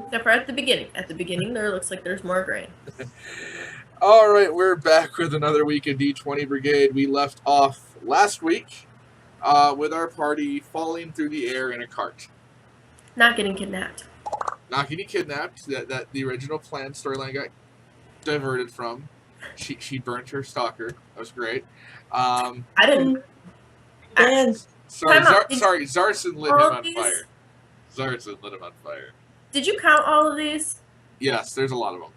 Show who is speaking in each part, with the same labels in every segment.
Speaker 1: Except for at the beginning. At the beginning, there looks like there's more grain.
Speaker 2: All right, we're back with another week of D20 Brigade. We left off last week with our party falling through the air in a cart.
Speaker 1: Not getting kidnapped.
Speaker 2: Not getting kidnapped. That the original plan storyline got diverted from. She burnt her stalker. That was great.
Speaker 1: I didn't.
Speaker 2: Sorry, Zarson lit him on fire. Zarson lit him on fire.
Speaker 1: Did you count all of these?
Speaker 2: Yes, there's a lot of them.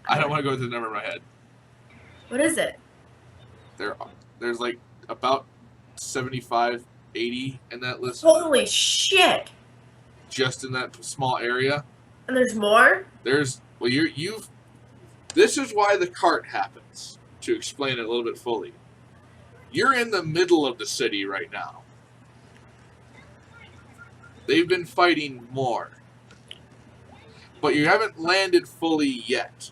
Speaker 2: I don't want to go through the number in my head.
Speaker 1: What is it?
Speaker 2: There's like about 75, 80 in that list.
Speaker 1: Holy shit!
Speaker 2: Just in that small area.
Speaker 1: And there's more?
Speaker 2: This is why the cart happens, to explain it a little bit fully. You're in the middle of the city right now. They've been fighting more. But you haven't landed fully yet.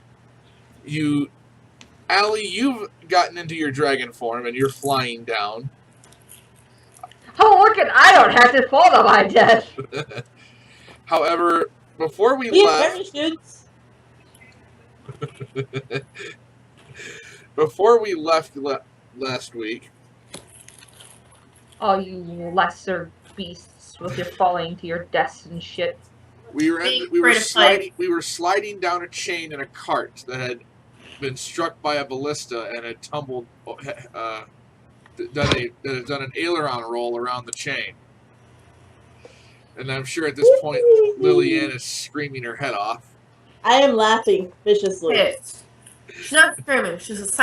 Speaker 2: Allie, you've gotten into your dragon form and you're flying down.
Speaker 3: Oh, look I don't have to fall to my death.
Speaker 2: However, before we left... Before we left last week...
Speaker 3: Oh, you lesser beasts with your falling to your deaths and shit.
Speaker 2: We were sliding down a chain in a cart that had been struck by a ballista and had tumbled, that had done an aileron roll around the chain. And I'm sure at this point, Lillian is screaming her head off.
Speaker 4: I am laughing viciously.
Speaker 1: Pissed. She's not screaming. She's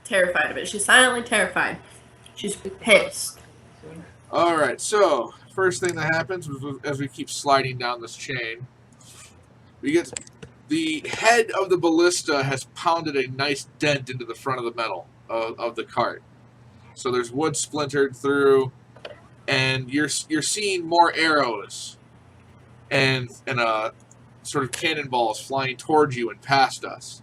Speaker 1: terrified of it. She's silently terrified. She's pissed.
Speaker 2: All right, so first thing that happens as we keep sliding down this chain, we get the head of the ballista has pounded a nice dent into the front of the metal of the cart. So there's wood splintered through, and you're seeing more arrows and sort of cannonballs flying towards you and past us.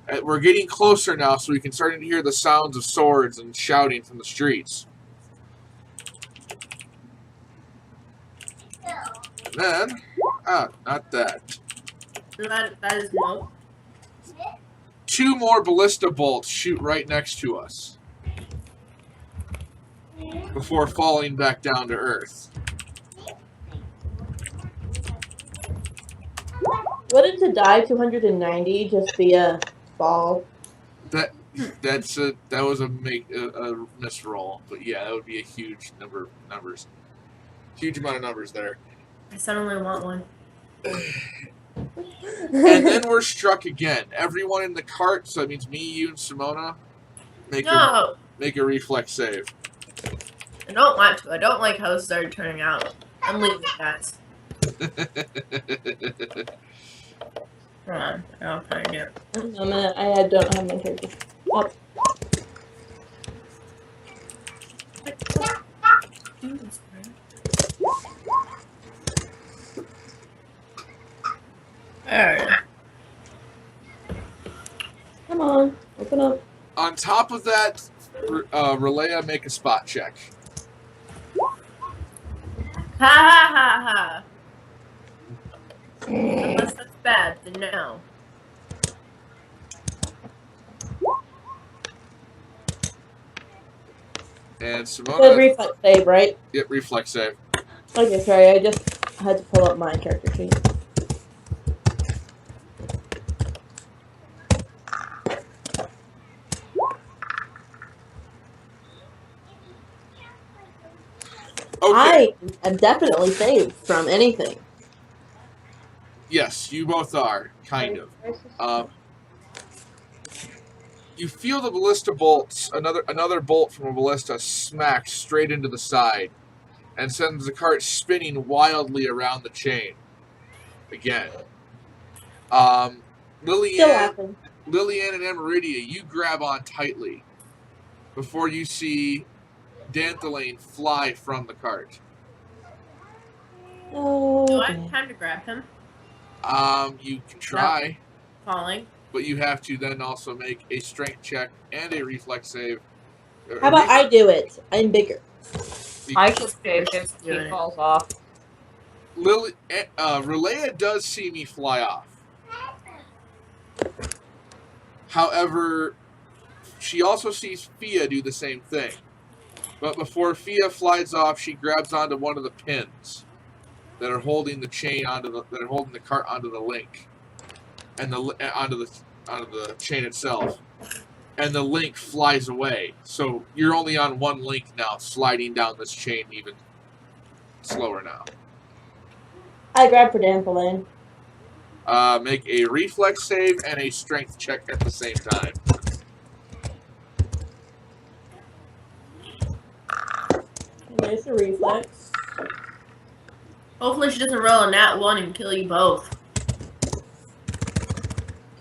Speaker 2: And we're getting closer now, so we can start to hear the sounds of swords and shouting from the streets. And then, not that.
Speaker 1: That is no.
Speaker 2: 2 more ballista bolts shoot right next to us before falling back down to earth.
Speaker 4: Wouldn't to die 290 just be a fall?
Speaker 2: That was a misroll, but yeah, that would be a huge number of numbers. Huge amount of numbers there.
Speaker 1: I suddenly want one.
Speaker 2: And then we're struck again. Everyone in the cart, so that means me, you, and Simona, make a reflex save.
Speaker 1: I don't want to. I don't like how this started turning out. I'm leaving, guys. Come on. I'll find it.
Speaker 4: I don't have my character. Oh.
Speaker 1: Alright.
Speaker 4: Come on, open up.
Speaker 2: On top of that, Relaya, make a spot check.
Speaker 1: Ha ha ha ha. Unless that's bad, then no.
Speaker 2: And Simona...
Speaker 4: Good reflex save, right?
Speaker 2: Yep, reflex save.
Speaker 4: Okay, sorry, I just had to pull up my character sheet.
Speaker 2: Okay.
Speaker 4: I am definitely saved from anything.
Speaker 2: Yes, you both are, kind of. You feel the ballista bolts, another bolt from a ballista smack straight into the side and sends the cart spinning wildly around the chain. Again. Lillian and Emeridia, you grab on tightly before you see Danthaline fly from the cart.
Speaker 4: Oh,
Speaker 1: Do I have time to grab him?
Speaker 2: You can try.
Speaker 1: No. Falling.
Speaker 2: But you have to then also make a strength check and a reflex save.
Speaker 4: how about I do it? I'm bigger.
Speaker 3: I should save if he falls off.
Speaker 2: Relaya does see me fly off. However, she also sees Fia do the same thing. But before Fia flies off, she grabs onto one of the pins that are holding the chain that are holding the cart onto the link, and onto the chain itself. And the link flies away. So you're only on one link now, sliding down this chain even slower now.
Speaker 4: I grab for Dampolane.
Speaker 2: Make a reflex save and a strength check at the same time.
Speaker 4: There's a reflex.
Speaker 1: Hopefully she doesn't roll a nat 1 and kill you both.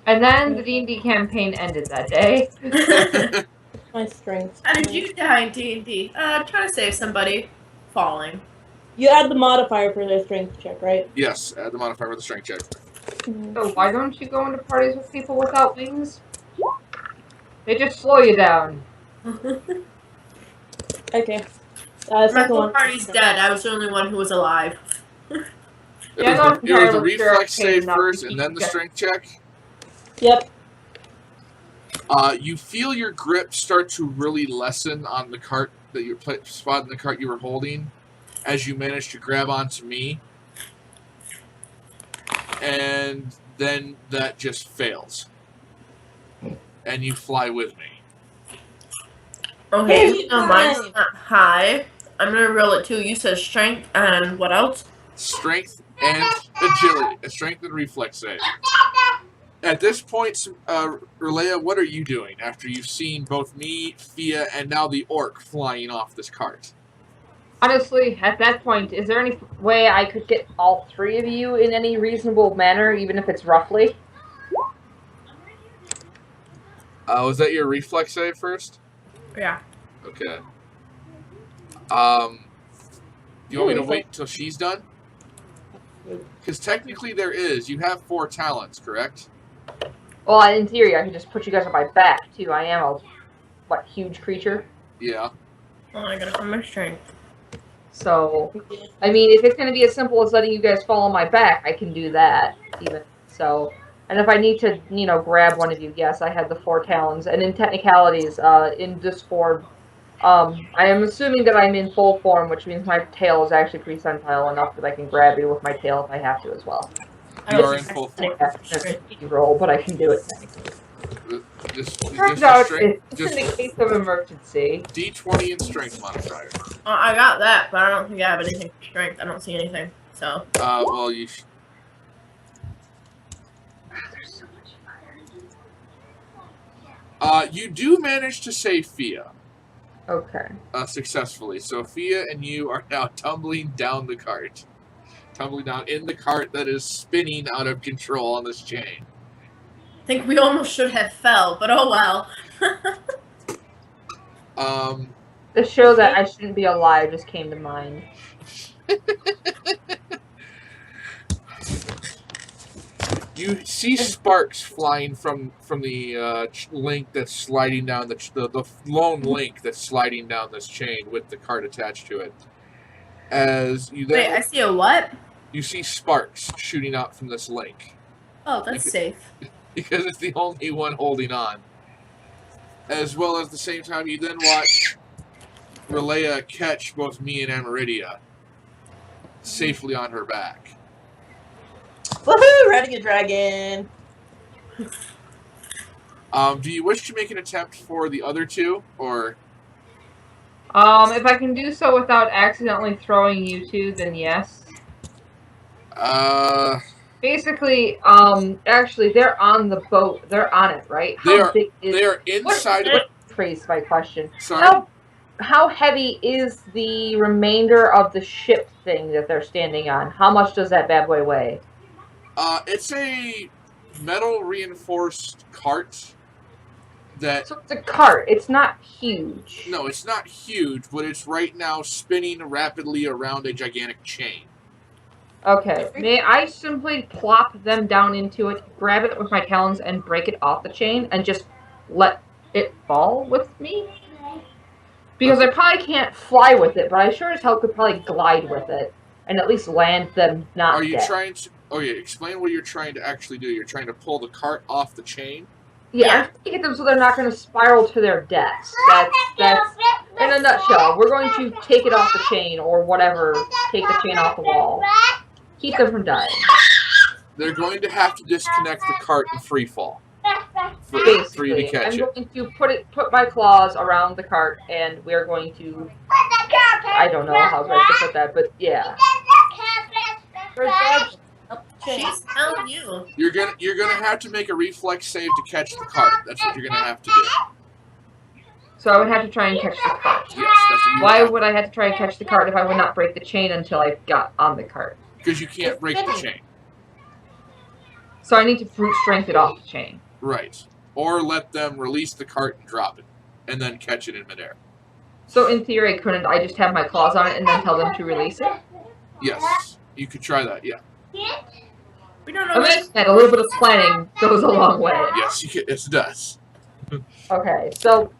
Speaker 3: And then the D&D campaign ended that day.
Speaker 4: My strength.
Speaker 1: How did you die in D&D? Trying to save somebody. Falling.
Speaker 4: You add the modifier for their strength check, right?
Speaker 2: Yes, add the modifier with the strength check.
Speaker 3: So why don't you go into parties with people without wings? They just slow you down.
Speaker 4: Okay.
Speaker 1: My
Speaker 4: Second
Speaker 1: whole
Speaker 4: one.
Speaker 1: party's dead. I was the only one who was alive.
Speaker 2: It
Speaker 3: Yeah,
Speaker 2: was the
Speaker 3: I'm
Speaker 2: reflex
Speaker 3: sure
Speaker 2: save
Speaker 3: enough
Speaker 2: first
Speaker 3: to
Speaker 2: and
Speaker 3: keep
Speaker 2: then the
Speaker 3: you-
Speaker 2: strength check.
Speaker 4: Yep.
Speaker 2: You feel your grip start to really lessen on the cart that you spot in the cart you were holding as you manage to grab onto me. And then that just fails. And you fly with me.
Speaker 1: Okay,
Speaker 4: Hey,
Speaker 1: no, mine's not high. I'm gonna roll it too. You said strength and what else?
Speaker 2: Strength and agility. Strength and reflex save. At this point, Relaya, what are you doing after you've seen both me, Fia, and now the orc flying off this cart?
Speaker 3: Honestly, at that point, is there any way I could get all three of you in any reasonable manner, even if it's roughly?
Speaker 2: Was that your reflex save first?
Speaker 1: Yeah.
Speaker 2: Okay. Do you want me to wait until she's done? Because technically there is. You have 4 talents, correct?
Speaker 3: Well, in theory, I could just put you guys on my back, too. I am a, huge creature?
Speaker 2: Yeah.
Speaker 1: Oh, I gotta find my strength.
Speaker 3: So, I mean, if it's going to be as simple as letting you guys fall on my back, I can do that, even. So, and if I need to, grab one of you, yes, I have the 4 talons. And in technicalities, in this form, I am assuming that I'm in full form, which means my tail is actually percentile enough that I can grab you with my tail if I have to as well.
Speaker 2: You are in full form.
Speaker 3: Yeah, that's a roll, but I can do it technically.
Speaker 2: Just
Speaker 3: Turns out,
Speaker 2: strength,
Speaker 3: it's
Speaker 2: just
Speaker 3: in the case of emergency.
Speaker 2: D20 and strength modifier.
Speaker 1: I got that, but I don't think I have anything for strength. I don't see anything. So.
Speaker 2: Well, you.
Speaker 3: There's so much fire.
Speaker 2: You do manage to save Fia.
Speaker 3: Okay.
Speaker 2: Successfully. So Fia and you are now tumbling down the cart. Tumbling down in the cart that is spinning out of control on this chain.
Speaker 1: I think we almost should have fell, but oh well.
Speaker 3: The show that I shouldn't be alive just came to mind.
Speaker 2: You see sparks flying from the link that's sliding down the lone link that's sliding down this chain with the cart attached to it. As you then
Speaker 1: Wait, I see a what?
Speaker 2: you see sparks shooting out from this link
Speaker 1: Oh, that's safe.
Speaker 2: because it's the only one holding on. As well as the same time, you then watch Relaya catch both me and Amaridia safely on her back.
Speaker 4: Woohoo! Riding a dragon.
Speaker 2: Do you wish to make an attempt for the other two, or?
Speaker 3: If I can do so without accidentally throwing you two, then yes. Basically, actually, they're on the boat. They're on it, right?
Speaker 2: They
Speaker 3: Big
Speaker 2: are inside of it.
Speaker 3: Phrase my question.
Speaker 2: Sorry.
Speaker 3: How heavy is the remainder of the ship thing that they're standing on? How much does that bad boy weigh?
Speaker 2: It's a metal reinforced cart that.
Speaker 3: So it's a cart. It's not huge.
Speaker 2: No, it's not huge, but it's right now spinning rapidly around a gigantic chain.
Speaker 3: Okay. May I simply plop them down into it, grab it with my talons, and break it off the chain, and just let it fall with me? Because I probably can't fly with it, but I sure as hell could probably glide with it. and at least land them not
Speaker 2: Are you
Speaker 3: dead.
Speaker 2: trying to... Okay, explain what you're trying to actually do. You're trying to pull the cart off the chain?
Speaker 3: Yeah,
Speaker 1: Yeah.
Speaker 3: I'm trying to get them so they're not going to spiral to their deaths. That's in a nutshell. We're going to take it off the chain or whatever. Take the chain off the wall. Keep them from dying.
Speaker 2: They're going to have to disconnect the cart and free fall for you
Speaker 3: Basically,
Speaker 2: to catch
Speaker 3: I'm
Speaker 2: it.
Speaker 3: going to put my claws around the cart, and we're going to. I don't know how best to put that, but yeah.
Speaker 1: She's telling you.
Speaker 2: You're gonna have to make a reflex save to catch the cart. That's what you're gonna have to do.
Speaker 3: So I would have to try and catch the cart.
Speaker 2: Yes, that's what you
Speaker 3: Why
Speaker 2: have.
Speaker 3: would I have to try and catch the cart if I would not break the chain until I got on the cart?
Speaker 2: Because you can't break the chain.
Speaker 3: So I need to brute strength it off the chain.
Speaker 2: Right. Or let them release the cart and drop it, and then catch it in midair.
Speaker 3: So in theory, couldn't I just have my claws on it and then tell them to release it?
Speaker 2: Yes, you could try that. Yeah.
Speaker 1: We don't know.
Speaker 3: I mean, a little bit of planning goes a long way.
Speaker 2: Yes, you can. Yes, it does.
Speaker 3: Okay, so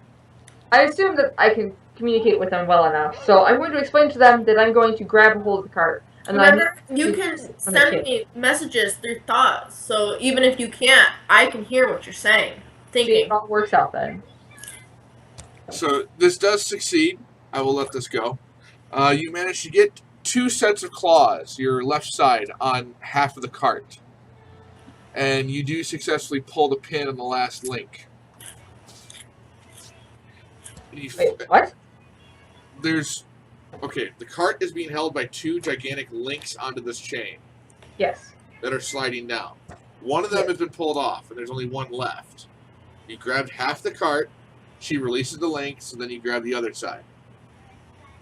Speaker 3: I assume that I can communicate with them well enough. So I'm going to explain to them that I'm going to grab a hold of the cart. And then
Speaker 1: Remember, you can send me messages through thoughts. So even if you can't, I can hear what you're saying,
Speaker 3: see,
Speaker 1: thinking.
Speaker 3: it all works out then.
Speaker 2: So this does succeed. I will let this go. You managed to get 2 sets of claws, your left side, on half of the cart. And you do successfully pull the pin on the last link.
Speaker 3: Wait, what?
Speaker 2: Okay, the cart is being held by 2 gigantic links onto this chain
Speaker 3: Yes.
Speaker 2: that are sliding down. One of them has been pulled off, and there's only one left. You grabbed half the cart, she releases the link, so then you grab the other side.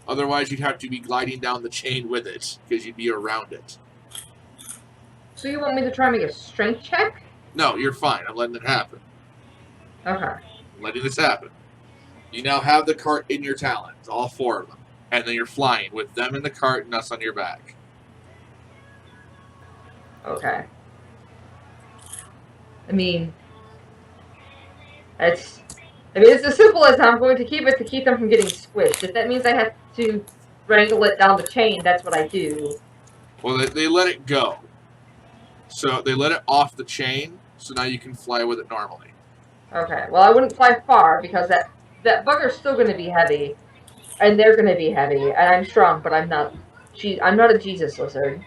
Speaker 2: Otherwise, you'd have to be gliding down the chain with it, because you'd be around it.
Speaker 3: So you want me to try and make a strength check?
Speaker 2: No, you're fine. I'm letting it happen.
Speaker 3: Okay.
Speaker 2: I'm letting this happen. You now have the cart in your talons, all 4 of them. And then you're flying with them in the cart and us on your back.
Speaker 3: Okay. I mean, it's as simple as I'm going to keep it to keep them from getting squished. If that means I have to wrangle it down the chain, that's what I do.
Speaker 2: Well, they let it go. So they let it off the chain, so now you can fly with it normally.
Speaker 3: Okay. Well, I wouldn't fly far because that bugger's still going to be heavy, and they're going to be heavy, and I'm strong, but I'm not. I'm not a Jesus lizard.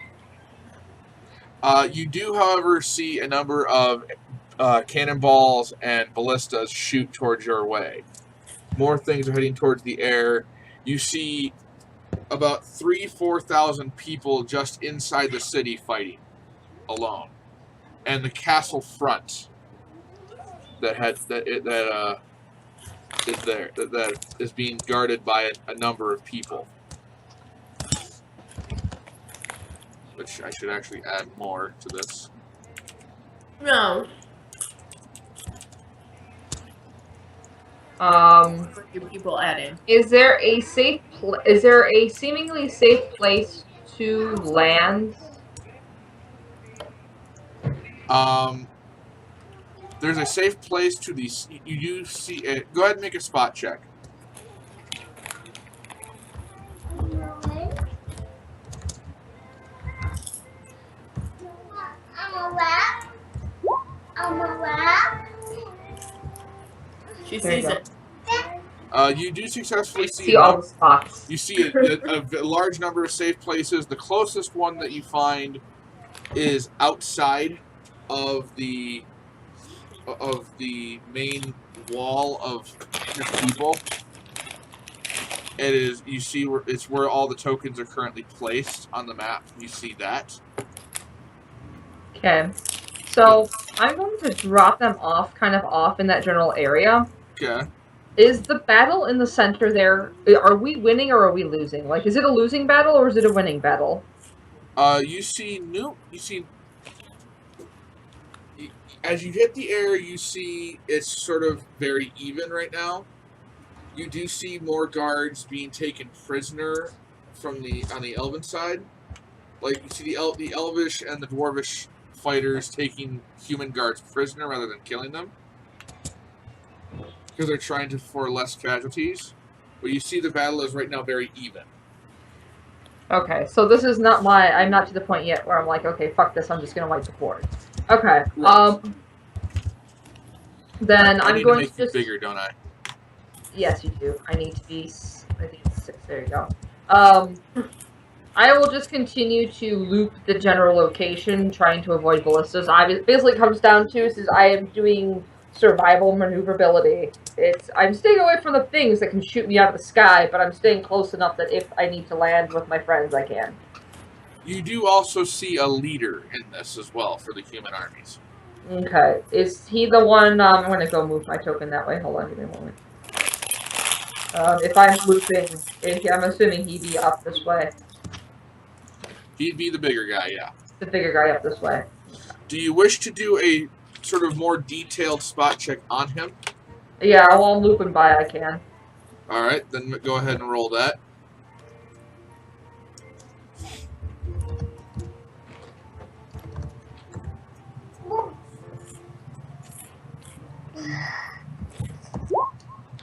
Speaker 2: You do, however, see a number of cannonballs and ballistas shoot towards your way. More things are heading towards the air. You see about 4,000 people just inside the city fighting alone, and the castle front that is being guarded by a number of people. Which I should actually add more to this.
Speaker 1: No.
Speaker 3: What
Speaker 1: do people add in?
Speaker 3: Is there a seemingly safe place to land?
Speaker 2: There's a safe place to the. You do see it. Go ahead and make a spot check.
Speaker 1: She sees it.
Speaker 2: You do successfully
Speaker 3: see all the spots.
Speaker 2: You see a large number of safe places. The closest one that you find is outside of the main wall of people. It is. You see where it's where all the tokens are currently placed on the map. You see that.
Speaker 3: Okay. So I'm going to drop them off, kind of off in that general area.
Speaker 2: Okay.
Speaker 3: Is the battle in the center there? Are we winning or are we losing? Like, is it a losing battle or is it a winning battle?
Speaker 2: You see. As you hit the air, you see it's sort of very even right now. You do see more guards being taken prisoner on the Elven side. Like you see the Elvish and the Dwarvish fighters taking human guards prisoner rather than killing them, because they're trying for less casualties. But you see the battle is right now very even.
Speaker 3: Okay, so this is not I'm not to the point yet where I'm like, okay, fuck this, I'm just gonna wipe the board. Okay,
Speaker 2: Right.
Speaker 3: then
Speaker 2: I
Speaker 3: I'm
Speaker 2: need
Speaker 3: going
Speaker 2: to make you bigger, don't I?
Speaker 3: Yes, you do. I need to be, I think it's 6, there you go. I will just continue to loop the general location, trying to avoid ballistas. It basically comes down to, since I am doing survival maneuverability, I'm staying away from the things that can shoot me out of the sky, but I'm staying close enough that if I need to land with my friends, I can.
Speaker 2: You do also see a leader in this as well for the human armies.
Speaker 3: Okay. Is he the one, I'm gonna go move my token that way. Hold on, give me a moment. If I'm looping, I'm assuming he'd be up this way.
Speaker 2: He'd be the bigger guy, yeah.
Speaker 3: The bigger guy up this way.
Speaker 2: Do you wish to do a sort of more detailed spot check on him?
Speaker 3: Yeah, while I'm looping by, I can.
Speaker 2: Alright, then go ahead and roll that.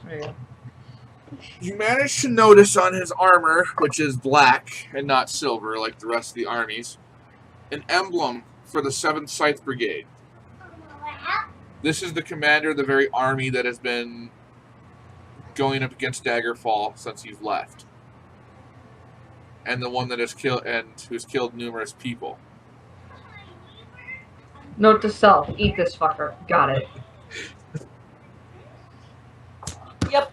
Speaker 3: There you go.
Speaker 2: You manage to notice on his armor, which is black and not silver like the rest of the armies, an emblem for the 7th Scythe Brigade. This is the commander of the very army that has been going up against Daggerfall since you've left. And the one that has killed who's killed numerous people.
Speaker 3: Note to self, eat this fucker. Got it.
Speaker 4: Yep.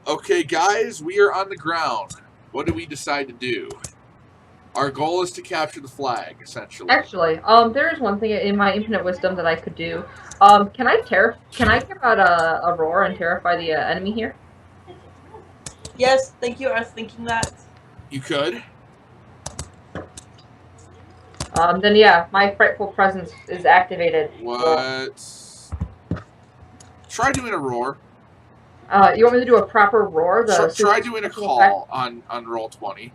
Speaker 2: Okay, guys, we are on the ground. What do we decide to do? Our goal is to capture the flag, essentially.
Speaker 3: Actually, there is one thing in my infinite wisdom that I could do. Can I give out a roar and terrify the enemy here?
Speaker 4: Yes, thank you. I was thinking that.
Speaker 2: You could.
Speaker 3: Then yeah, my frightful presence is activated.
Speaker 2: What? Try doing a roar.
Speaker 3: You want me to do a proper roar?
Speaker 2: Try doing a call on roll 20.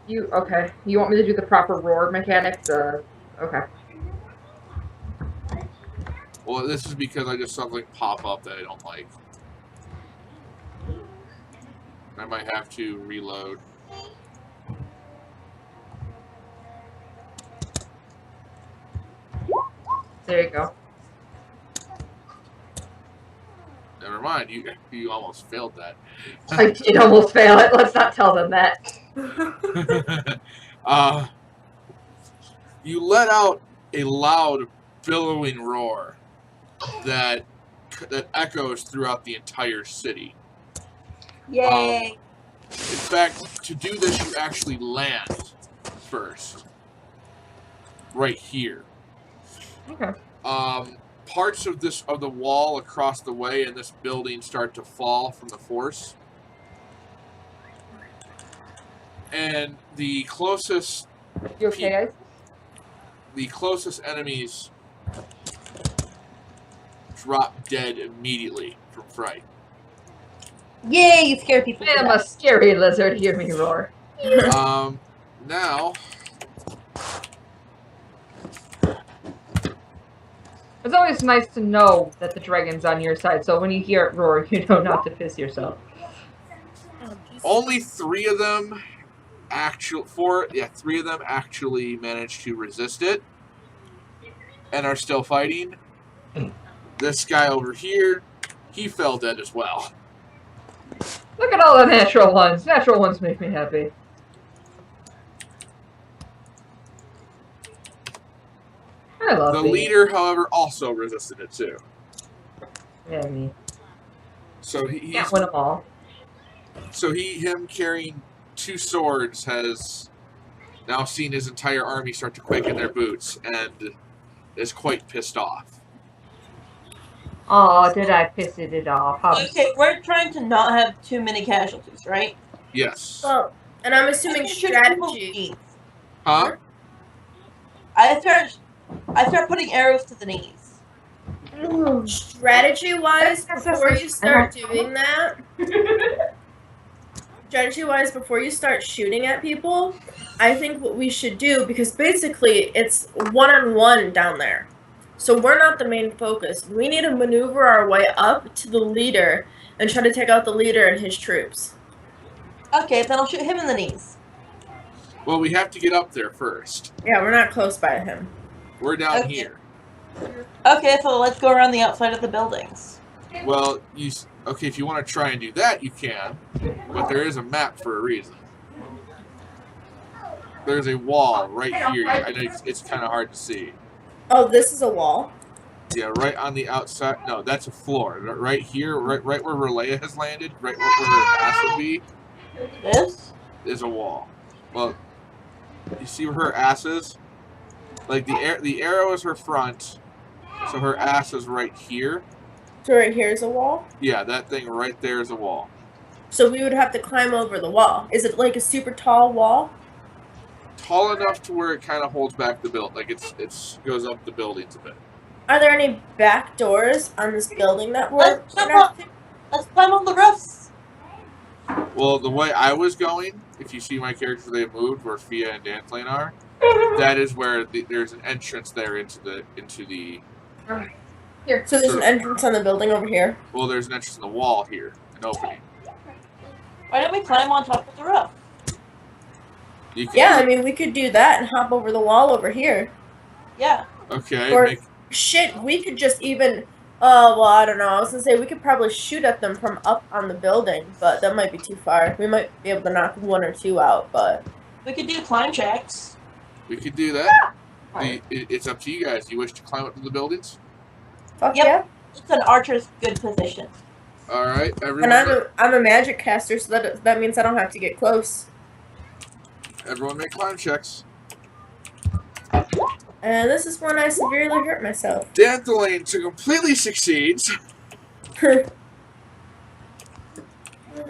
Speaker 3: Okay. You want me to do the proper roar mechanic? Okay.
Speaker 2: Well, this is because I just saw something pop up that I don't like. I might have to reload.
Speaker 3: There you go.
Speaker 2: Never mind, you almost failed that.
Speaker 3: I did almost fail it. Let's not tell them that.
Speaker 2: You let out a loud, billowing roar that echoes throughout the entire city.
Speaker 4: Yay!
Speaker 2: In fact, to do this, you actually land first, right here.
Speaker 3: Okay.
Speaker 2: Parts of the wall across the way in this building start to fall from the force. And the closest
Speaker 3: You okay, guys?
Speaker 2: the closest enemies drop dead immediately from fright.
Speaker 4: Yay! You scare people.
Speaker 3: I am a scary lizard. Hear me roar.
Speaker 2: Now
Speaker 3: It's always nice to know that the dragon's on your side, so when you hear it roar, you know not to piss yourself.
Speaker 2: only 3 of them three of them actually managed to resist it and are still fighting. This guy over here, he fell dead as well.
Speaker 3: Look at all the natural ones. Natural ones make me happy. I love
Speaker 2: The
Speaker 3: these.
Speaker 2: leader, however, also resisted it too.
Speaker 3: Yeah, me.
Speaker 2: So
Speaker 3: Can't win them all.
Speaker 2: So him carrying 2 swords has now seen his entire army start to quake in their boots and is quite pissed off.
Speaker 3: Oh, did I piss it off?
Speaker 4: Okay, we're trying to not have too many casualties, right?
Speaker 2: Yes.
Speaker 1: Well, and I'm assuming strategy.
Speaker 2: Huh?
Speaker 4: I start putting arrows to the knees.
Speaker 1: Strategy-wise, before you start doing that, strategy-wise, before you start shooting at people, I think what we should do, because basically it's one-on-one down there. So we're not the main focus. We need to maneuver our way up to the leader and try to take out the leader and his troops.
Speaker 4: Okay, then I'll shoot him in the knees.
Speaker 2: Well, we have to get up there first.
Speaker 1: Yeah, we're not close by him.
Speaker 2: We're down
Speaker 4: Okay.
Speaker 2: here.
Speaker 4: Okay, so let's go around the outside of the buildings.
Speaker 2: Well, okay, if you want to try and do that, you can. But there is a map for a reason. There's a wall right here. I know it's kind of hard to see.
Speaker 1: Oh, this is a wall?
Speaker 2: Yeah, right on the outside. No, that's a floor. Right here, right where Relaya has landed, right where her ass would be,
Speaker 4: This?
Speaker 2: is a wall. Well, you see where her ass is? Like the arrow is her front, so her ass is right here.
Speaker 1: So right here is a wall?
Speaker 2: Yeah, that thing right there is a wall.
Speaker 1: So we would have to climb over the wall. Is it like a super tall wall?
Speaker 2: Tall enough to where it kind of holds back the build, like it goes up the buildings a bit.
Speaker 1: Are there any back doors on this building that we're
Speaker 4: Let's climb on the roofs.
Speaker 2: Well, the way I was going, if you see my characters, they moved where Fia and Dantlane are. That is where there's an entrance there into the.
Speaker 3: Here.
Speaker 1: So there's an entrance on the building over here.
Speaker 2: Well, there's an entrance in the wall here, an opening.
Speaker 4: Why don't we climb on top of the roof?
Speaker 2: You can,
Speaker 1: Yeah, I mean we could do that and hop over the wall over here.
Speaker 4: Yeah.
Speaker 2: Okay.
Speaker 1: Or shit, we could just even. Oh, well, I don't know. I was gonna say we could probably shoot at them from up on the building, but that might be too far. We might be able to knock one or two out, but
Speaker 4: We could do climb checks.
Speaker 2: we could do that. It's up to you guys. Do you wish to climb up to the buildings?
Speaker 1: fuck
Speaker 4: Yep.
Speaker 1: yeah.
Speaker 4: It's an archer's good position.
Speaker 2: All right, everyone.
Speaker 1: And I'm a magic caster, so that means I don't have to get close.
Speaker 2: Everyone make climb checks.
Speaker 1: And this is when I severely hurt myself.
Speaker 2: Dantlane completely succeeds.
Speaker 1: Let's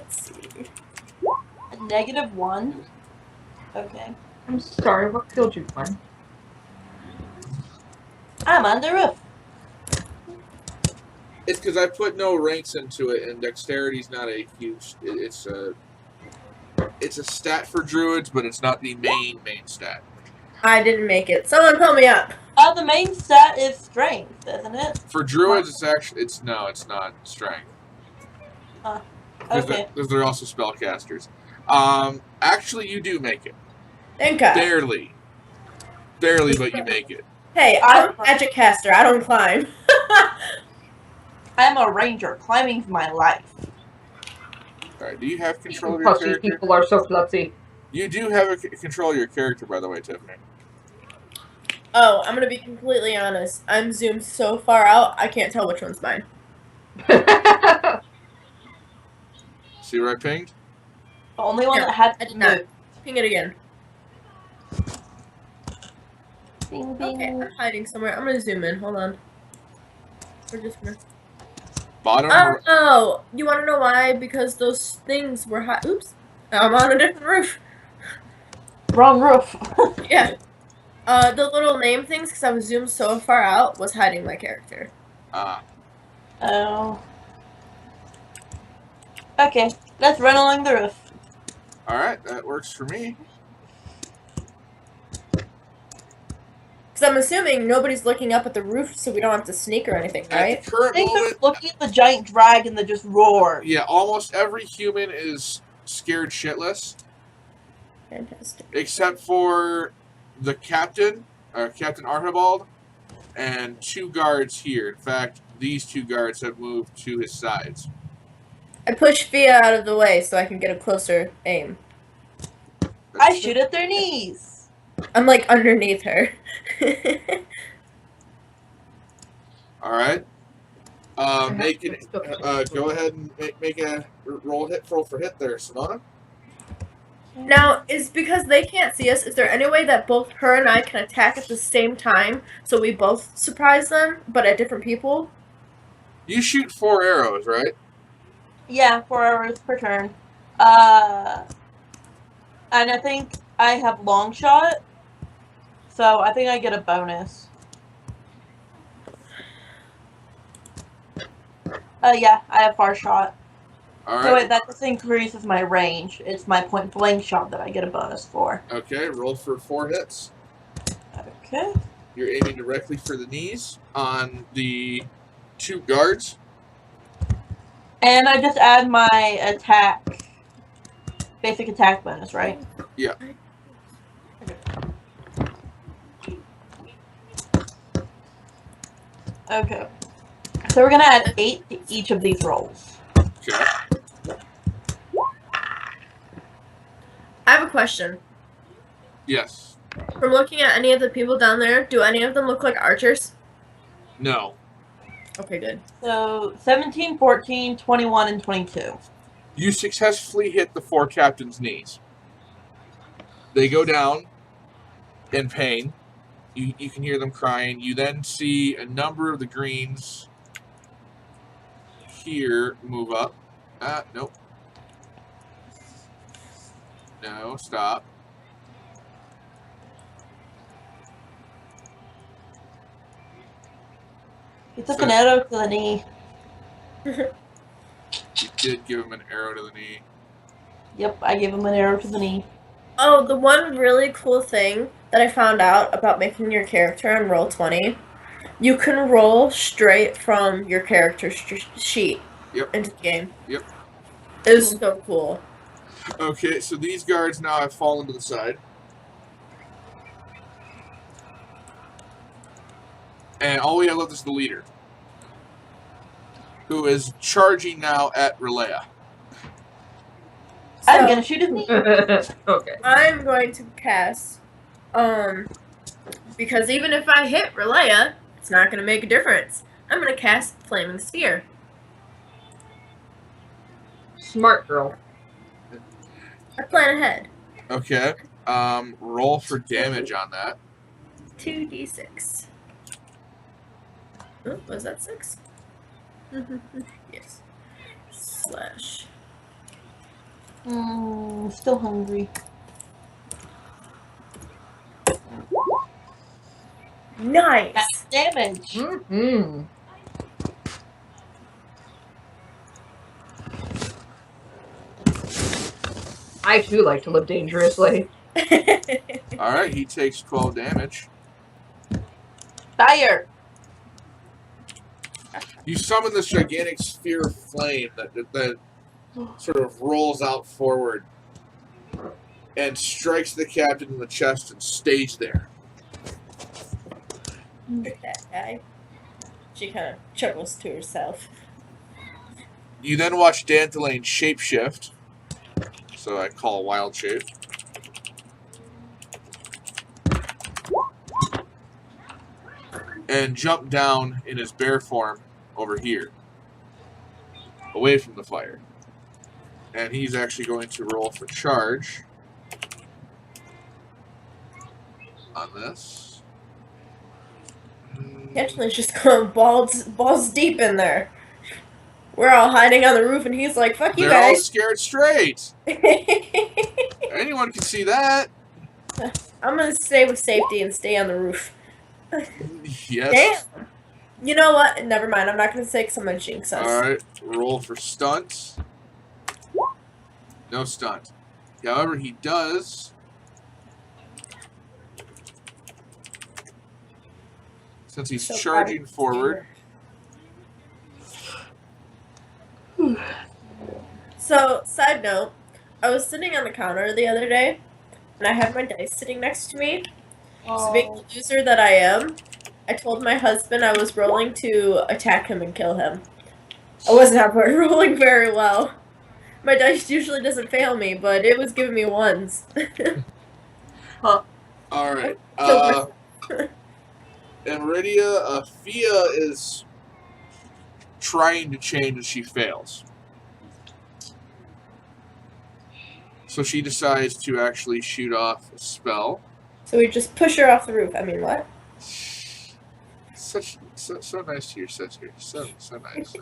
Speaker 1: see.
Speaker 4: A -1. Okay.
Speaker 3: I'm sorry, what killed you, Glenn?
Speaker 4: I'm on the roof.
Speaker 2: It's because I put no ranks into it, and dexterity's not a huge. It's a stat for druids, but it's not the main stat.
Speaker 1: I didn't make it. Someone pull me up.
Speaker 4: The main stat is strength, isn't it?
Speaker 2: For druids, it's not strength.
Speaker 4: Okay.
Speaker 2: Because they're also spellcasters. Actually, you do make it.
Speaker 1: Thank God.
Speaker 2: Barely, but you make it.
Speaker 1: Hey, I'm a magic caster. I don't climb.
Speaker 4: I'm a ranger. Climbing's my life.
Speaker 2: All right. Do you have control of your
Speaker 3: Plus, these
Speaker 2: character?
Speaker 3: people are so klutzy.
Speaker 2: You do have control of your character, by the way, Tiffany.
Speaker 1: Oh, I'm gonna be completely honest. I'm zoomed so far out, I can't tell which one's mine.
Speaker 2: See where I pinged?
Speaker 4: The only one
Speaker 1: Yeah,
Speaker 4: that had
Speaker 1: I
Speaker 4: to
Speaker 1: did not.
Speaker 4: move.
Speaker 1: Ping it again.
Speaker 4: Bing,
Speaker 1: Okay,
Speaker 4: bing.
Speaker 1: I'm hiding somewhere. I'm gonna zoom in. Hold on. We're just gonna.
Speaker 2: Bottom.
Speaker 1: Oh no! You want to know why? Because those things were high. Oops! I'm on a different roof.
Speaker 4: Wrong roof.
Speaker 1: Yeah. The little name things, because I was zoomed so far out, was hiding my character.
Speaker 4: Oh. Okay, let's run along the roof.
Speaker 2: All right, that works for me.
Speaker 1: Because I'm assuming nobody's looking up at the roof, so we don't have to sneak or anything, right?
Speaker 2: At the current
Speaker 4: Think
Speaker 2: moment,
Speaker 4: of looking at the giant dragon that just roared.
Speaker 2: yeah, almost every human is scared shitless,
Speaker 1: Fantastic.
Speaker 2: except for the captain, Captain Archibald, and 2 guards here. In fact, these 2 guards have moved to his sides.
Speaker 1: I push Fia out of the way so I can get a closer aim.
Speaker 4: I shoot at their knees.
Speaker 1: I'm like underneath her.
Speaker 2: All right. Go ahead and make a roll for hit there, Simona.
Speaker 1: Now, is because they can't see us, is there any way that both her and I can attack at the same time so we both surprise them, but at different people?
Speaker 2: You shoot 4 arrows, right?
Speaker 4: Yeah, 4 hours per turn. And I think I have long shot, so I think I get a bonus. Yeah, I have far shot.
Speaker 2: All
Speaker 4: So
Speaker 2: right.
Speaker 4: wait, that just increases my range. It's my point blank shot that I get a bonus for.
Speaker 2: Okay, roll for 4 hits.
Speaker 4: Okay.
Speaker 2: You're aiming directly for the knees on the 2 guards.
Speaker 4: And I just add my attack basic attack bonus, right?
Speaker 2: Yeah.
Speaker 4: Okay. So we're gonna add 8 to each of these rolls.
Speaker 2: Okay.
Speaker 1: I have a question.
Speaker 2: Yes.
Speaker 1: From looking at any of the people down there, do any of them look like archers?
Speaker 2: No.
Speaker 1: Okay, good.
Speaker 4: So 17, 14, 21, and 22.
Speaker 2: You successfully hit the 4 captains' knees. They go down in pain. You can hear them crying. You then see a number of the greens here move up. Nope. No, stop.
Speaker 4: He took an arrow to the knee.
Speaker 2: You did give him an arrow to the knee.
Speaker 4: Yep, I gave him an arrow to the knee.
Speaker 1: Oh, the one really cool thing that I found out about making your character on Roll20, you can roll straight from your character sheet into the game.
Speaker 2: Yep.
Speaker 1: It was so cool.
Speaker 2: Okay, so these guards now have fallen to the side. And all we have left is the leader, who is charging now at Relea.
Speaker 4: I'm gonna shoot his knee.
Speaker 3: Okay.
Speaker 1: I'm going to cast, because even if I hit Relea, it's not going to make a difference. I'm going to cast Flaming Sphere.
Speaker 3: Smart girl.
Speaker 1: I plan ahead.
Speaker 2: Okay. Roll for damage on that.
Speaker 1: 2d6. Oh, was that 6? Yes. Slash.
Speaker 4: Still hungry.
Speaker 1: Nice!
Speaker 4: That's damage.
Speaker 3: Mm-hmm. I too like to live dangerously.
Speaker 2: Alright, he takes 12 damage.
Speaker 4: Fire!
Speaker 2: You summon this gigantic sphere of flame that sort of rolls out forward and strikes the captain in the chest and stays there.
Speaker 1: That guy. She kind of chuckles to herself.
Speaker 2: You then watch Dantelane shapeshift. So I call wild shape. And jump down in his bear form over here. Away from the fire. And he's actually going to roll for charge on this.
Speaker 1: Angela's just going balls deep in there. We're all hiding on the roof, and he's like, fuck you
Speaker 2: They're all
Speaker 1: guys.
Speaker 2: scared straight. Anyone can see that.
Speaker 1: I'm going to stay with safety and stay on the roof.
Speaker 2: Yes.
Speaker 1: Damn. You know what? Never mind. I'm not going to say because I'm going to jinx us.
Speaker 2: Alright, roll for stunt. No stunt. However, he does. Since he's
Speaker 1: So
Speaker 2: charging forward.
Speaker 1: So, side note, I was sitting on the counter the other day, and I had my dice sitting next to me. So being the loser that I am, I told my husband I was rolling to attack him and kill him. I was not rolling very well. My dice usually doesn't fail me, but it was giving me ones.
Speaker 2: Alright.
Speaker 1: So-
Speaker 2: And Meridia, Fia is trying to change and she fails. So she decides to actually shoot off a spell.
Speaker 1: So we just push her off the roof. I mean, what?
Speaker 2: So nice to your sister. So nice.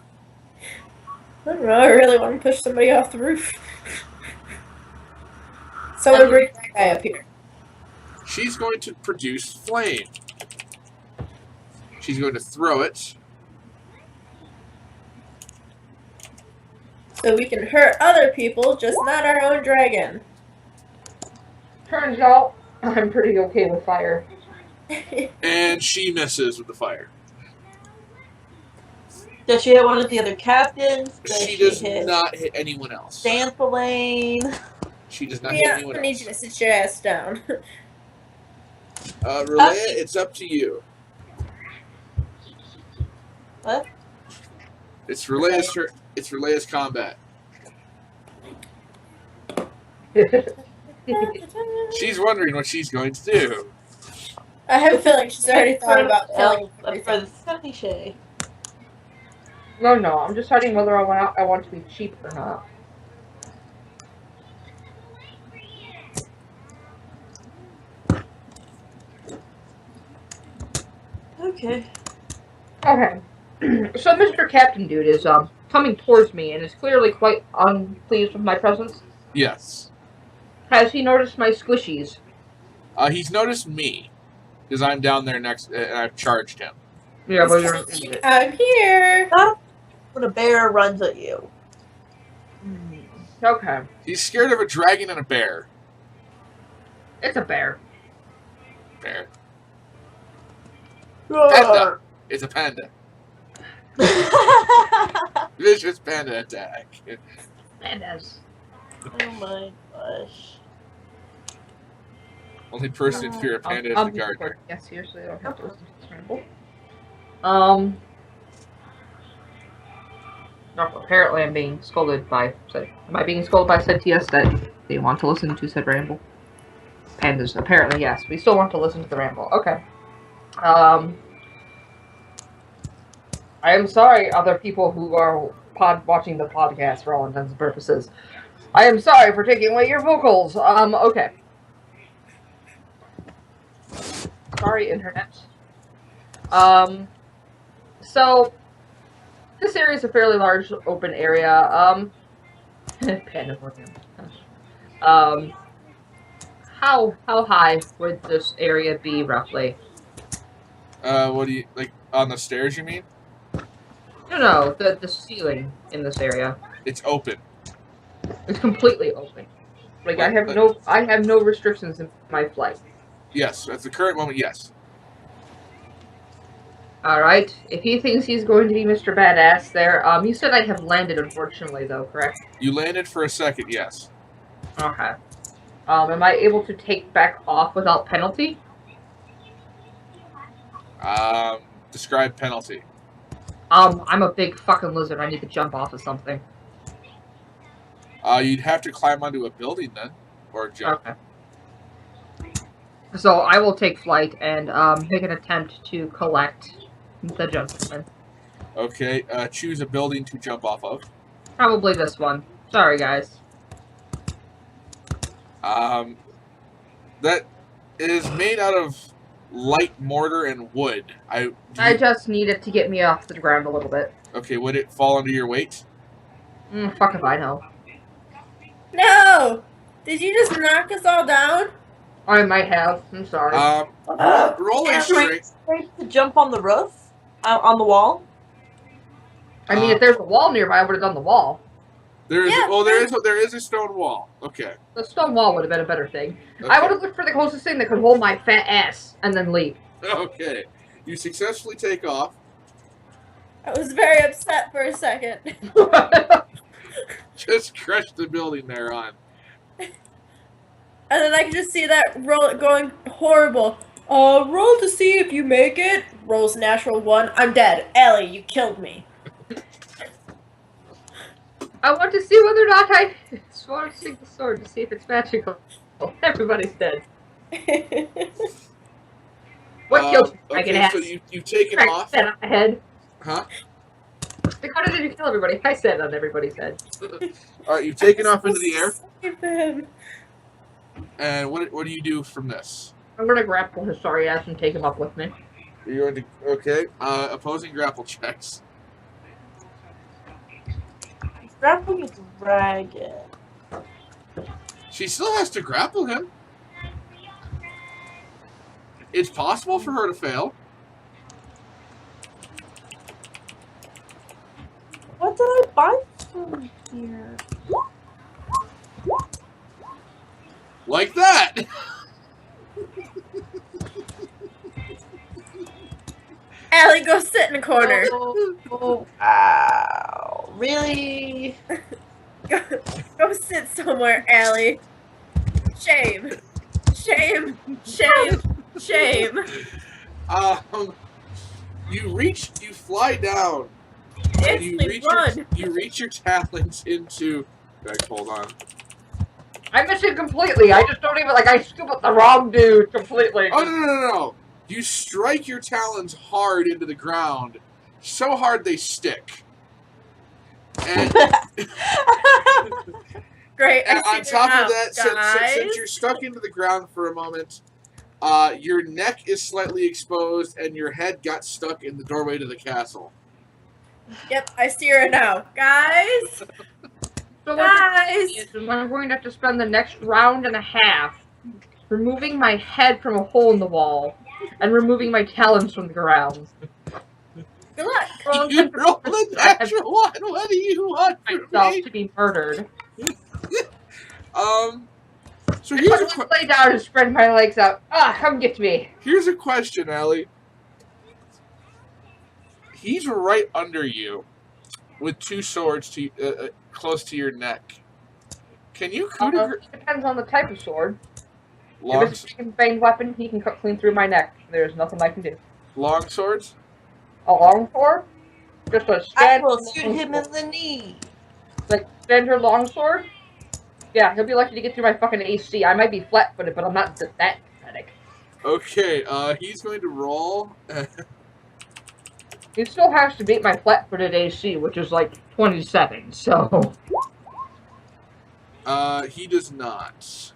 Speaker 1: I don't know. I really want to push somebody off the roof. Someone bring that guy up here.
Speaker 2: She's going to produce flame. She's going to throw it.
Speaker 1: So we can hurt other people, just not our own dragon.
Speaker 3: Turns out I'm pretty okay with fire.
Speaker 2: And she misses with the fire.
Speaker 4: Does she hit one of the other captains?
Speaker 2: She does not hit anyone else.
Speaker 4: Dantelane?
Speaker 2: She does not hit
Speaker 1: Yeah,
Speaker 2: anyone
Speaker 1: I need you
Speaker 2: else.
Speaker 1: to sit your ass down.
Speaker 2: Relea, it's up to you.
Speaker 4: What?
Speaker 2: It's Relea's combat. She's wondering what she's going to do.
Speaker 1: I have a feeling she's already thought about killing
Speaker 4: For
Speaker 1: everything.
Speaker 4: the Sunny Shay.
Speaker 3: No, I'm deciding whether I want to be cheap or not.
Speaker 4: Okay.
Speaker 3: Okay. So Mr. Captain Dude is coming towards me and is clearly quite unpleased with my presence.
Speaker 2: Yes.
Speaker 3: Has he noticed my squishies?
Speaker 2: He's noticed me because I'm down there next, and I've charged him.
Speaker 3: Yeah, but you're
Speaker 1: He's like, I'm here.
Speaker 4: Not when a bear runs at you.
Speaker 3: Okay.
Speaker 2: He's scared of a dragon and a bear.
Speaker 3: It's a bear.
Speaker 2: Bear. Panda. It's a panda. Vicious panda attack.
Speaker 3: Pandas.
Speaker 4: Oh my gosh.
Speaker 2: Only person in fear of panda is the gardener.
Speaker 3: Yeah, seriously, I don't have to listen to this ramble. No, apparently I'm being scolded by said. Am I being scolded by said TS that they want to listen to said ramble? Pandas, apparently yes. We still want to listen to the ramble. Okay. I am sorry, other people who are watching the podcast for all intents and purposes. I am sorry for taking away your vocals. Okay. Sorry, internet. So this area is a fairly large open area. Pandemonium. How high would this area be roughly?
Speaker 2: What do you like on the stairs? You mean?
Speaker 3: No, the ceiling in this area.
Speaker 2: It's open.
Speaker 3: It's completely open. Like I have no restrictions in my flight.
Speaker 2: Yes, at the current moment, yes.
Speaker 3: Alright. If he thinks he's going to be Mr. Badass there, you said I have landed unfortunately though, correct?
Speaker 2: You landed for a second, yes.
Speaker 3: Okay. Am I able to take back off without penalty?
Speaker 2: Describe penalty.
Speaker 3: I'm a big fucking lizard. I need to jump off of something.
Speaker 2: You'd have to climb onto a building then, or jump.
Speaker 3: Okay. So I will take flight and make an attempt to collect the gentleman.
Speaker 2: Okay, choose a building to jump off of.
Speaker 3: Probably this one. Sorry, guys.
Speaker 2: That is made out of light mortar and wood.
Speaker 3: I just need it to get me off the ground a little bit.
Speaker 2: Okay, would it fall under your weight?
Speaker 3: Fuck if I know.
Speaker 1: No! Did you just knock us all down?
Speaker 3: I might have. I'm sorry.
Speaker 2: Roll a strength.
Speaker 4: To jump on the roof? On the wall?
Speaker 3: I mean, if there's a wall nearby, I would have done the wall.
Speaker 2: There is.
Speaker 1: Yeah,
Speaker 2: Oh, there is a stone wall. Okay.
Speaker 3: The stone wall would have been a better thing.
Speaker 2: Okay.
Speaker 3: I would have looked for the closest thing that could hold my fat ass and then leave.
Speaker 2: Okay. You successfully take off.
Speaker 1: I was very upset for a second.
Speaker 2: Just crush the building there on.
Speaker 1: And then I can just see that roll going horrible. Roll to see if you make it. Rolls natural 1. I'm dead. Ellie, you killed me.
Speaker 3: I want to see whether or not I want to sing the sword to see if it's magical. Everybody's dead. What killed you? I can
Speaker 2: Okay,
Speaker 3: ask.
Speaker 2: so you've taken off.
Speaker 3: Set on my head.
Speaker 2: Huh?
Speaker 3: Like, how did you kill everybody? I said on everybody's head.
Speaker 2: Alright, you've taken off into the air.
Speaker 1: Save him.
Speaker 2: And what do you do from this?
Speaker 3: I'm gonna grapple his sorry ass and take him up with me.
Speaker 2: You're going to, okay. Opposing grapple checks.
Speaker 4: Grappling a dragon.
Speaker 2: She still has to grapple him. It's possible for her to fail.
Speaker 4: What did I buy from here?
Speaker 2: Like that!
Speaker 1: Allie, go sit in a corner.
Speaker 4: Oh, ow. Really?
Speaker 1: Go sit somewhere, Allie. Shame. Shame. Shame. Shame.
Speaker 2: You fly down. And you reach your talons into. Hold on.
Speaker 3: I miss it completely. I just don't even I scoop up the wrong dude completely.
Speaker 2: Oh no! You strike your talons hard into the ground, so hard they stick. And
Speaker 1: Great.
Speaker 2: And on top of that,
Speaker 1: guys.
Speaker 2: since you're stuck into the ground for a moment, your neck is slightly exposed and your head got stuck in the doorway to the castle.
Speaker 1: Yep, I see her now. Guys!
Speaker 3: So
Speaker 1: Guys!
Speaker 3: I'm going to have to spend the next round and a half removing my head from a hole in the wall and removing my talons from the ground.
Speaker 1: Good luck!
Speaker 2: You rolled a natural one! What do you want from
Speaker 3: myself
Speaker 2: me?
Speaker 3: to be murdered.
Speaker 2: So here's a
Speaker 3: lay down and spread my legs out. Come get me.
Speaker 2: Here's a question, Allie. He's right under you, with two swords to close to your neck. Can you coup de grace?
Speaker 3: Depends on the type of sword.
Speaker 2: Long,
Speaker 3: if it's a chicken-bane weapon, he can cut clean through my neck. There's nothing I can do.
Speaker 2: long swords?
Speaker 3: A long sword? Just a
Speaker 4: I
Speaker 3: standard
Speaker 4: will shoot
Speaker 3: long
Speaker 4: him
Speaker 3: sword.
Speaker 4: in the knee.
Speaker 3: Like standard long sword? Yeah, he'll be lucky to get through my fucking AC. I might be flat-footed, but I'm not that pathetic.
Speaker 2: Okay, he's going to roll.
Speaker 3: He still has to beat my flat-footed AC, which is like 27, so...
Speaker 2: He does not.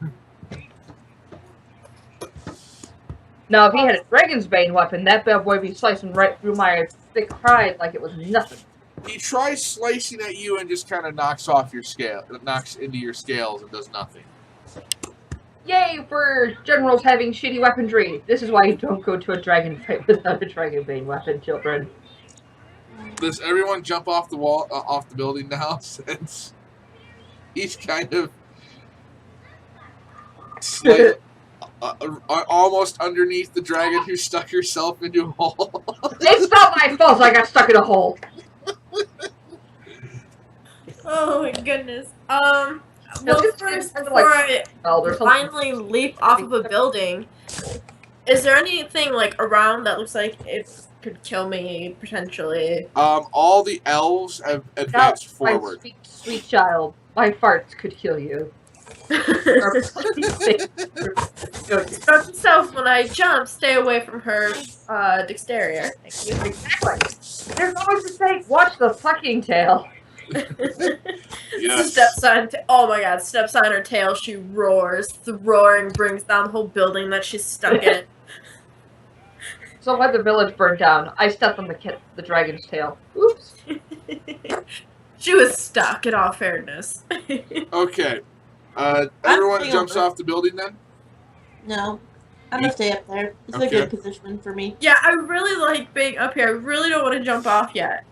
Speaker 3: Now, if he had a Dragon's Bane weapon, that bad boy would be slicing right through my thick hide like it was nothing.
Speaker 2: He tries slicing at you and just kind of knocks off your scale, knocks into your scales and does nothing.
Speaker 3: Yay for generals having shitty weaponry. This is why you don't go to a dragon fight without a Dragon Bane weapon, children.
Speaker 2: Does everyone jump off the wall, off the building now? Since he's kind of almost underneath the dragon who stuck herself into a hole.
Speaker 3: It's not my fault I got stuck in a hole.
Speaker 1: Oh my goodness.
Speaker 3: No,
Speaker 1: Well,
Speaker 3: this
Speaker 1: first,
Speaker 3: is
Speaker 1: before I
Speaker 3: there's
Speaker 1: finally leap off of a building, is there anything like around that looks like it could kill me potentially?
Speaker 2: All the elves have advanced forward.
Speaker 3: My sweet child, my farts could kill you.
Speaker 1: Note to self, when I jump, stay away from her dexterity. Thank you.
Speaker 3: Exactly. There's always to say, watch the fucking tail.
Speaker 2: Yes.
Speaker 1: Steps on oh my god, steps on her tail, she roars. The roaring brings down the whole building that she's stuck in.
Speaker 3: So when the village burned down, I stepped on the dragon's tail. Oops.
Speaker 1: She was stuck, in all fairness.
Speaker 2: Okay. Everyone
Speaker 4: staying
Speaker 2: jumps
Speaker 4: over.
Speaker 2: off the building then?
Speaker 4: No. I'm gonna stay up there. It's
Speaker 2: Okay.
Speaker 4: a good position for me.
Speaker 1: Yeah, I really like being up here. I really don't want to jump off yet.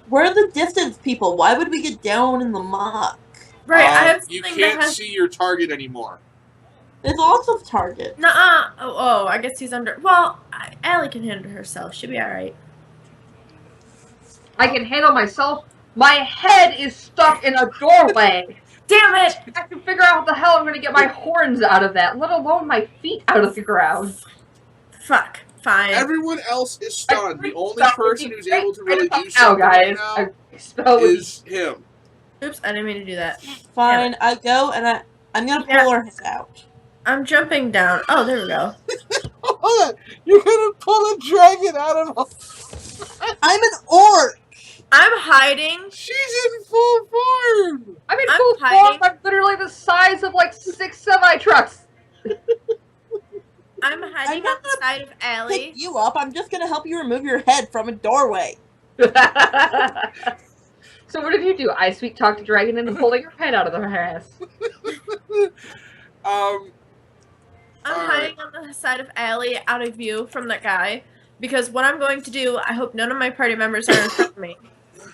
Speaker 4: We're the distance people. Why would we get down in the muck?
Speaker 1: Right, I have
Speaker 2: You
Speaker 1: something
Speaker 2: can't
Speaker 1: that has...
Speaker 2: see your target anymore.
Speaker 4: There's lots of targets.
Speaker 1: Nuh-uh. Oh, I guess he's under... Well, Allie can handle herself. She'll be alright.
Speaker 3: I can handle myself. My head is stuck in a doorway.
Speaker 1: Damn it!
Speaker 3: I can figure out how the hell I'm going to get my horns out of that, let alone my feet out of the ground.
Speaker 1: Fuck. Fine.
Speaker 2: Everyone else is stunned. The only person who's able to really do
Speaker 3: Now,
Speaker 2: something
Speaker 3: guys,
Speaker 2: right now
Speaker 3: spell
Speaker 2: is him.
Speaker 1: Oops, I didn't mean to do that.
Speaker 4: Fine, I go and I'm gonna pull her head out.
Speaker 1: I'm jumping down. Oh, there we go.
Speaker 2: Hold on. You're gonna pull a dragon out of a...
Speaker 4: I'm an orc!
Speaker 1: I'm hiding.
Speaker 2: She's in full form!
Speaker 3: I'm in
Speaker 1: I'm
Speaker 3: full form.
Speaker 1: hiding.
Speaker 3: I'm literally the size of like 6 semi-trucks.
Speaker 1: I'm hiding
Speaker 4: I'm not
Speaker 1: on the side of Allie.
Speaker 4: Pick you up, I'm just gonna help you remove your head from a doorway.
Speaker 3: So what did you do? I sweet talked the dragon into pulling her head out of her ass.
Speaker 1: I'm
Speaker 2: Alright.
Speaker 1: hiding on the side of Allie, out of view from that guy. Because what I'm going to do, I hope none of my party members are in front of me.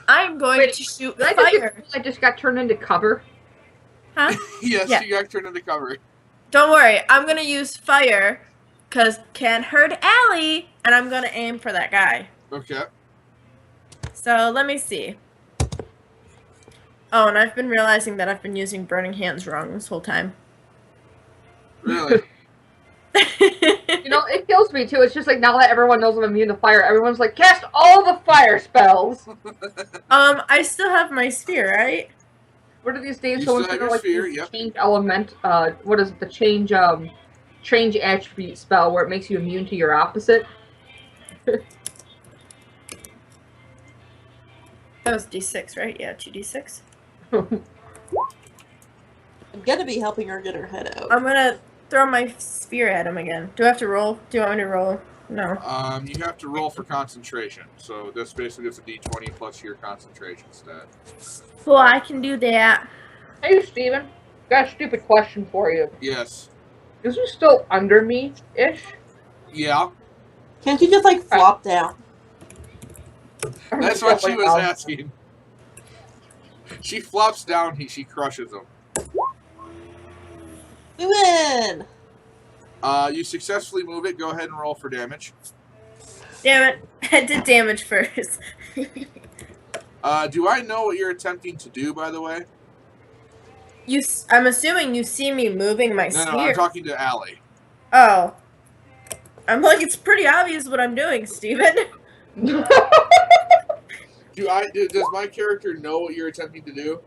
Speaker 1: I'm going to shoot
Speaker 3: Did
Speaker 1: fire.
Speaker 3: I just got turned into cover.
Speaker 1: Huh?
Speaker 2: Yes,
Speaker 1: Yeah.
Speaker 2: you got turned into cover.
Speaker 1: Don't worry, I'm going to use fire. Because can't hurt Allie. And I'm going to aim for that guy.
Speaker 2: Okay.
Speaker 1: So let me see. Oh, and I've been realizing that I've been using burning hands wrong this whole time.
Speaker 2: Really?
Speaker 3: You know, it kills me too. It's just like now that everyone knows I'm immune to fire, everyone's like, cast all the fire spells.
Speaker 1: I still have my sphere, right?
Speaker 3: What are these days?
Speaker 2: You
Speaker 3: Someone's
Speaker 2: still have
Speaker 3: gonna
Speaker 2: your
Speaker 3: like
Speaker 2: sphere,
Speaker 3: use
Speaker 2: yep.
Speaker 3: change element. What is it? The change attribute spell where it makes you immune to your opposite.
Speaker 1: That was D6, right? Yeah, 2D6.
Speaker 4: I'm gonna be helping her get her head out.
Speaker 1: I'm gonna throw my sphere at him again. Do I have to roll? Do you want me to roll? No.
Speaker 2: You have to roll for concentration. So this basically gets a D20 plus your concentration stat.
Speaker 1: Well, I can do that.
Speaker 3: Hey, Steven. Got a stupid question for you.
Speaker 2: Yes.
Speaker 3: Is he still under me-ish?
Speaker 2: Yeah.
Speaker 4: Can't you just like flop down?
Speaker 2: That's what she was asking. She flops down, she crushes him.
Speaker 4: We win!
Speaker 2: You successfully move it. Go ahead and roll for damage.
Speaker 1: Damn it. I did damage first.
Speaker 2: Do I know what you're attempting to do, by the way?
Speaker 1: I'm assuming you see me moving my
Speaker 2: No,
Speaker 1: sphere.
Speaker 2: no, I'm talking to Allie.
Speaker 1: Oh. I'm like, it's pretty obvious what I'm doing, Steven.
Speaker 2: Does my character know what you're attempting to do?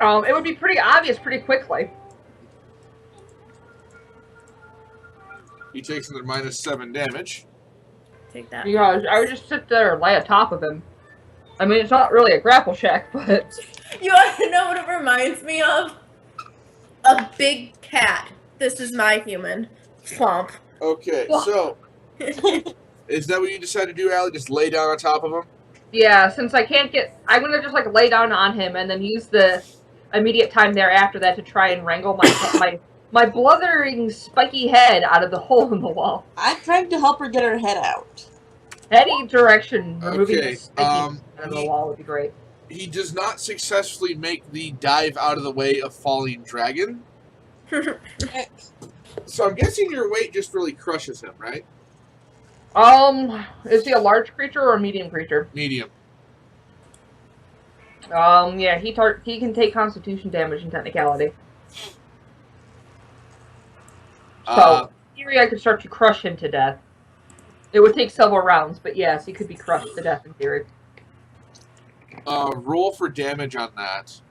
Speaker 3: It would be pretty obvious pretty quickly.
Speaker 2: He takes another -7 damage.
Speaker 1: Take that.
Speaker 3: Because I would just sit there and lay on top of him. I mean, it's not really a grapple check, but...
Speaker 1: You want to know what it reminds me of? A big cat. This is my human. Plump.
Speaker 2: Okay, so is that what you decided to do, Allie? Just lay down on top of him?
Speaker 3: Yeah, since I can't get... I'm gonna just, like, lay down on him and then use the immediate time there after that to try and wrangle my blithering, spiky head out of the hole in the wall.
Speaker 4: I'm trying to help her get her head out.
Speaker 3: Any direction, removing
Speaker 2: Okay,
Speaker 3: the spiky out of the wall would be great.
Speaker 2: He does not successfully make the dive out of the way of falling dragon. So I'm guessing your weight just really crushes him, right?
Speaker 3: Is he a large creature or a medium creature?
Speaker 2: Medium.
Speaker 3: Yeah, he can take constitution damage in technicality. So, in theory, I could start to crush him to death. It would take several rounds, but yes, he could be crushed to death in theory.
Speaker 2: Roll for damage on that.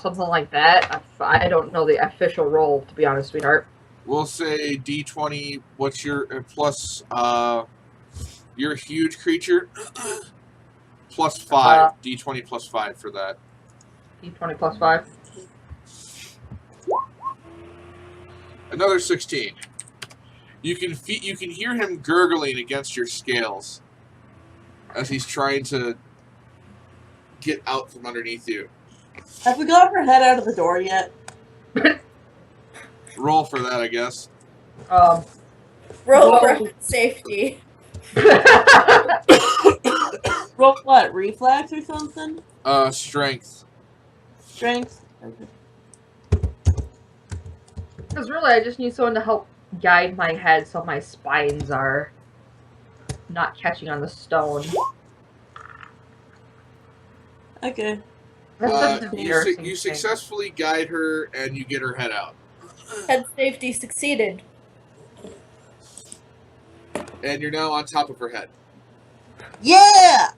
Speaker 3: Something like that. I don't know the official roll, to be honest, sweetheart.
Speaker 2: We'll say D20. What's your plus? You're a huge creature. +5. D20 +5 for that.
Speaker 3: D20 +5.
Speaker 2: Another 16. You can hear him gurgling against your scales as he's trying to get out from underneath you.
Speaker 4: Have we got her head out of the door yet?
Speaker 2: Roll for that, I guess.
Speaker 1: Roll for safety.
Speaker 4: Roll what? Reflex or something?
Speaker 2: Strength.
Speaker 4: Strength? Okay.
Speaker 3: Because really, I just need someone to help guide my head so my spines are not catching on the stone.
Speaker 4: Okay.
Speaker 2: You successfully guide her and you get her head out.
Speaker 1: Head safety succeeded.
Speaker 2: And you're now on top of her head.
Speaker 4: Yeah!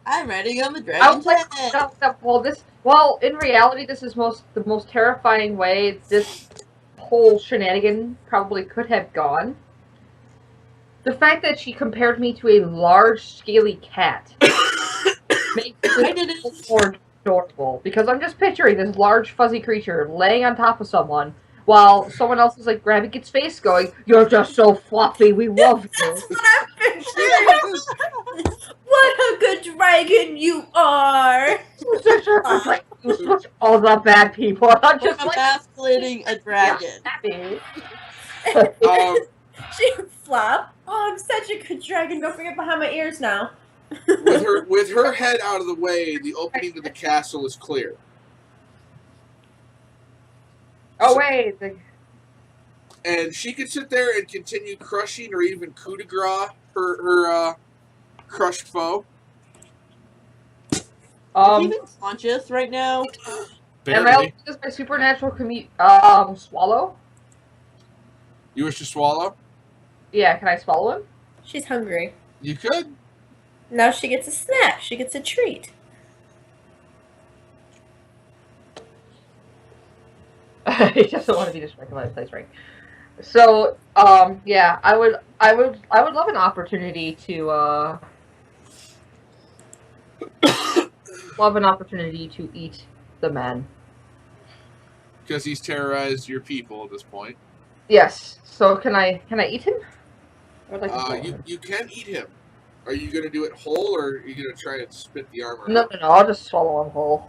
Speaker 4: I'm riding on the dragon's head.
Speaker 3: Well, in reality, this is the most terrifying way this whole shenanigan probably could have gone. The fact that she compared me to a large, scaly cat makes it more adorable. Because I'm just picturing this large, fuzzy creature laying on top of someone while someone else is like grabbing its face going, "You're just so fluffy, we love you."
Speaker 1: That's what I'm picturing. What a good dragon you are.
Speaker 3: You switch all the bad people. I'm just
Speaker 4: emasculating a dragon.
Speaker 1: She flop. Oh, I'm such a good dragon. Don't forget behind my ears now.
Speaker 2: With her head out of the way, the opening to the castle is clear.
Speaker 3: Oh, wait.
Speaker 2: And she could sit there and continue crushing or even coup de grace her crushed foe.
Speaker 4: Is he even conscious right now?
Speaker 3: Am I able
Speaker 2: Barely.
Speaker 3: to use my supernatural swallow?
Speaker 2: You wish to swallow?
Speaker 3: Yeah, can I swallow him?
Speaker 1: She's hungry.
Speaker 2: You could.
Speaker 1: Now she gets a snack. She gets a treat.
Speaker 3: He doesn't want to be just regular place, right? So, yeah, I would love an opportunity to, eat the man.
Speaker 2: Because he's terrorized your people at this point.
Speaker 3: Yes. So can I eat him? I would like to swallow him.
Speaker 2: You can eat him. Are you going to do it whole, or are you going to try and spit the armor
Speaker 3: No,
Speaker 2: out?
Speaker 3: no, I'll just swallow him whole.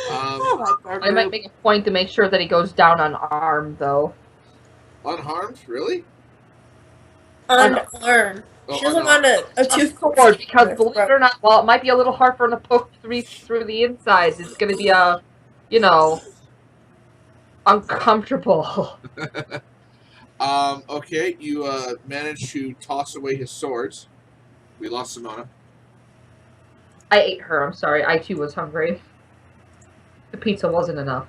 Speaker 3: I might make a point to make sure that he goes down unarmed, though.
Speaker 2: Unharmed? Really?
Speaker 1: Unarmed.
Speaker 2: Oh,
Speaker 1: She doesn't
Speaker 2: unarmed.
Speaker 1: want a
Speaker 3: Just
Speaker 1: tooth
Speaker 3: sword, because believe it or not, while it might be a little hard for him to poke through the insides, it's going to be uncomfortable.
Speaker 2: Okay, you managed to toss away his swords. We lost Simona.
Speaker 3: I ate her. I'm sorry. I too was hungry. The pizza wasn't enough.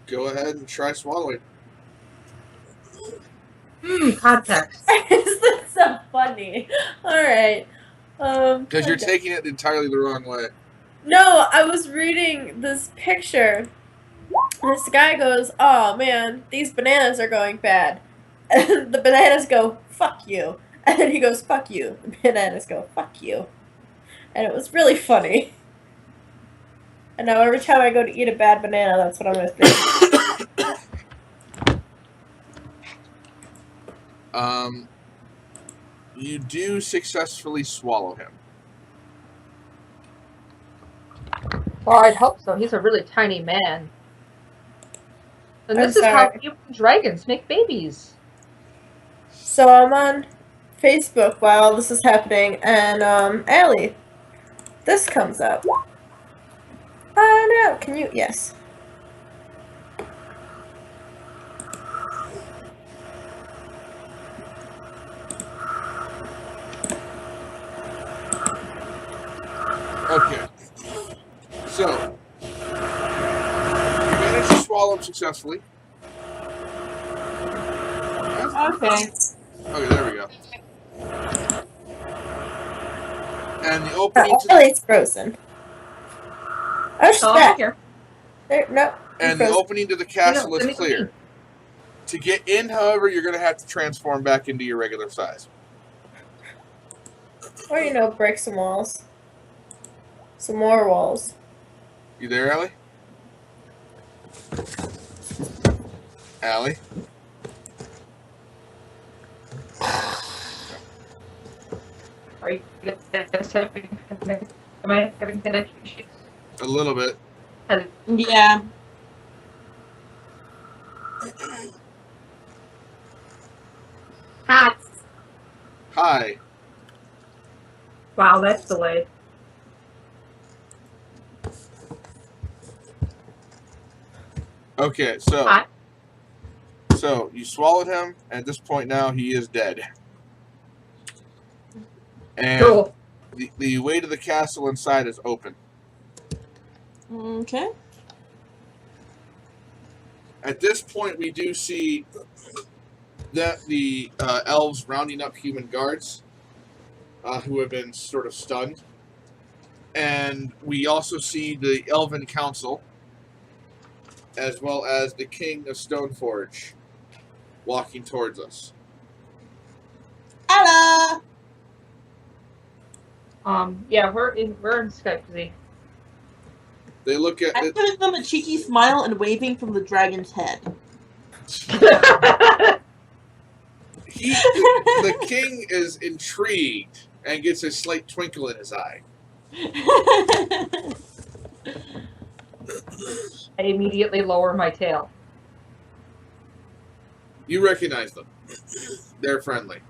Speaker 2: Go ahead and try swallowing.
Speaker 3: Context.
Speaker 1: Is that so funny? Alright.
Speaker 2: Because you're
Speaker 1: okay.
Speaker 2: taking it entirely the wrong way.
Speaker 1: No, I was reading this picture. This guy goes, "Oh man, these bananas are going bad." And the bananas go, "Fuck you." And then he goes, "Fuck you." The bananas go, "Fuck you." And it was really funny. And now every time I go to eat a bad banana, that's what I'm going to think.
Speaker 2: You do successfully swallow him.
Speaker 3: Well, I'd hope so. He's a really tiny man. And
Speaker 1: I'm
Speaker 3: this is how
Speaker 1: sorry.
Speaker 3: human dragons make babies.
Speaker 1: So I'm on Facebook while this is happening, and Allie, this comes up. Oh no, can you? Yes.
Speaker 2: Okay. So, you managed to swallow him successfully.
Speaker 4: Okay.
Speaker 2: Okay, there we go. And the opening to
Speaker 1: Allie's frozen. Oh, she's
Speaker 3: So
Speaker 1: back.
Speaker 3: here.
Speaker 1: There, no.
Speaker 2: and the opening to the castle
Speaker 3: No,
Speaker 2: is
Speaker 3: let me
Speaker 2: clear.
Speaker 3: leave.
Speaker 2: To get in, however, you're going to have to transform back into your regular size.
Speaker 1: Or, break some walls. Some more walls.
Speaker 2: You there, Allie? Allie?
Speaker 3: Are you am I having connection issues?
Speaker 2: A little bit.
Speaker 4: Yeah.
Speaker 3: Ah,
Speaker 2: Hi.
Speaker 3: wow, that's delayed.
Speaker 2: Okay, so...
Speaker 3: Hi.
Speaker 2: So, you swallowed him, and at this point now, he is dead. And
Speaker 3: Cool.
Speaker 2: the way to the castle inside is open.
Speaker 4: Okay.
Speaker 2: At this point, we do see that the elves rounding up human guards who have been sort of stunned. And we also see the Elven Council, as well as the King of Stoneforge, walking towards us.
Speaker 4: Hello.
Speaker 3: Yeah, we're in Skype, Z.
Speaker 2: They look at
Speaker 4: I'm
Speaker 2: it.
Speaker 4: giving them a cheeky smile and waving from the dragon's head.
Speaker 2: The king is intrigued and gets a slight twinkle in his eye.
Speaker 3: I immediately lower my tail.
Speaker 2: You recognize them. They're friendly.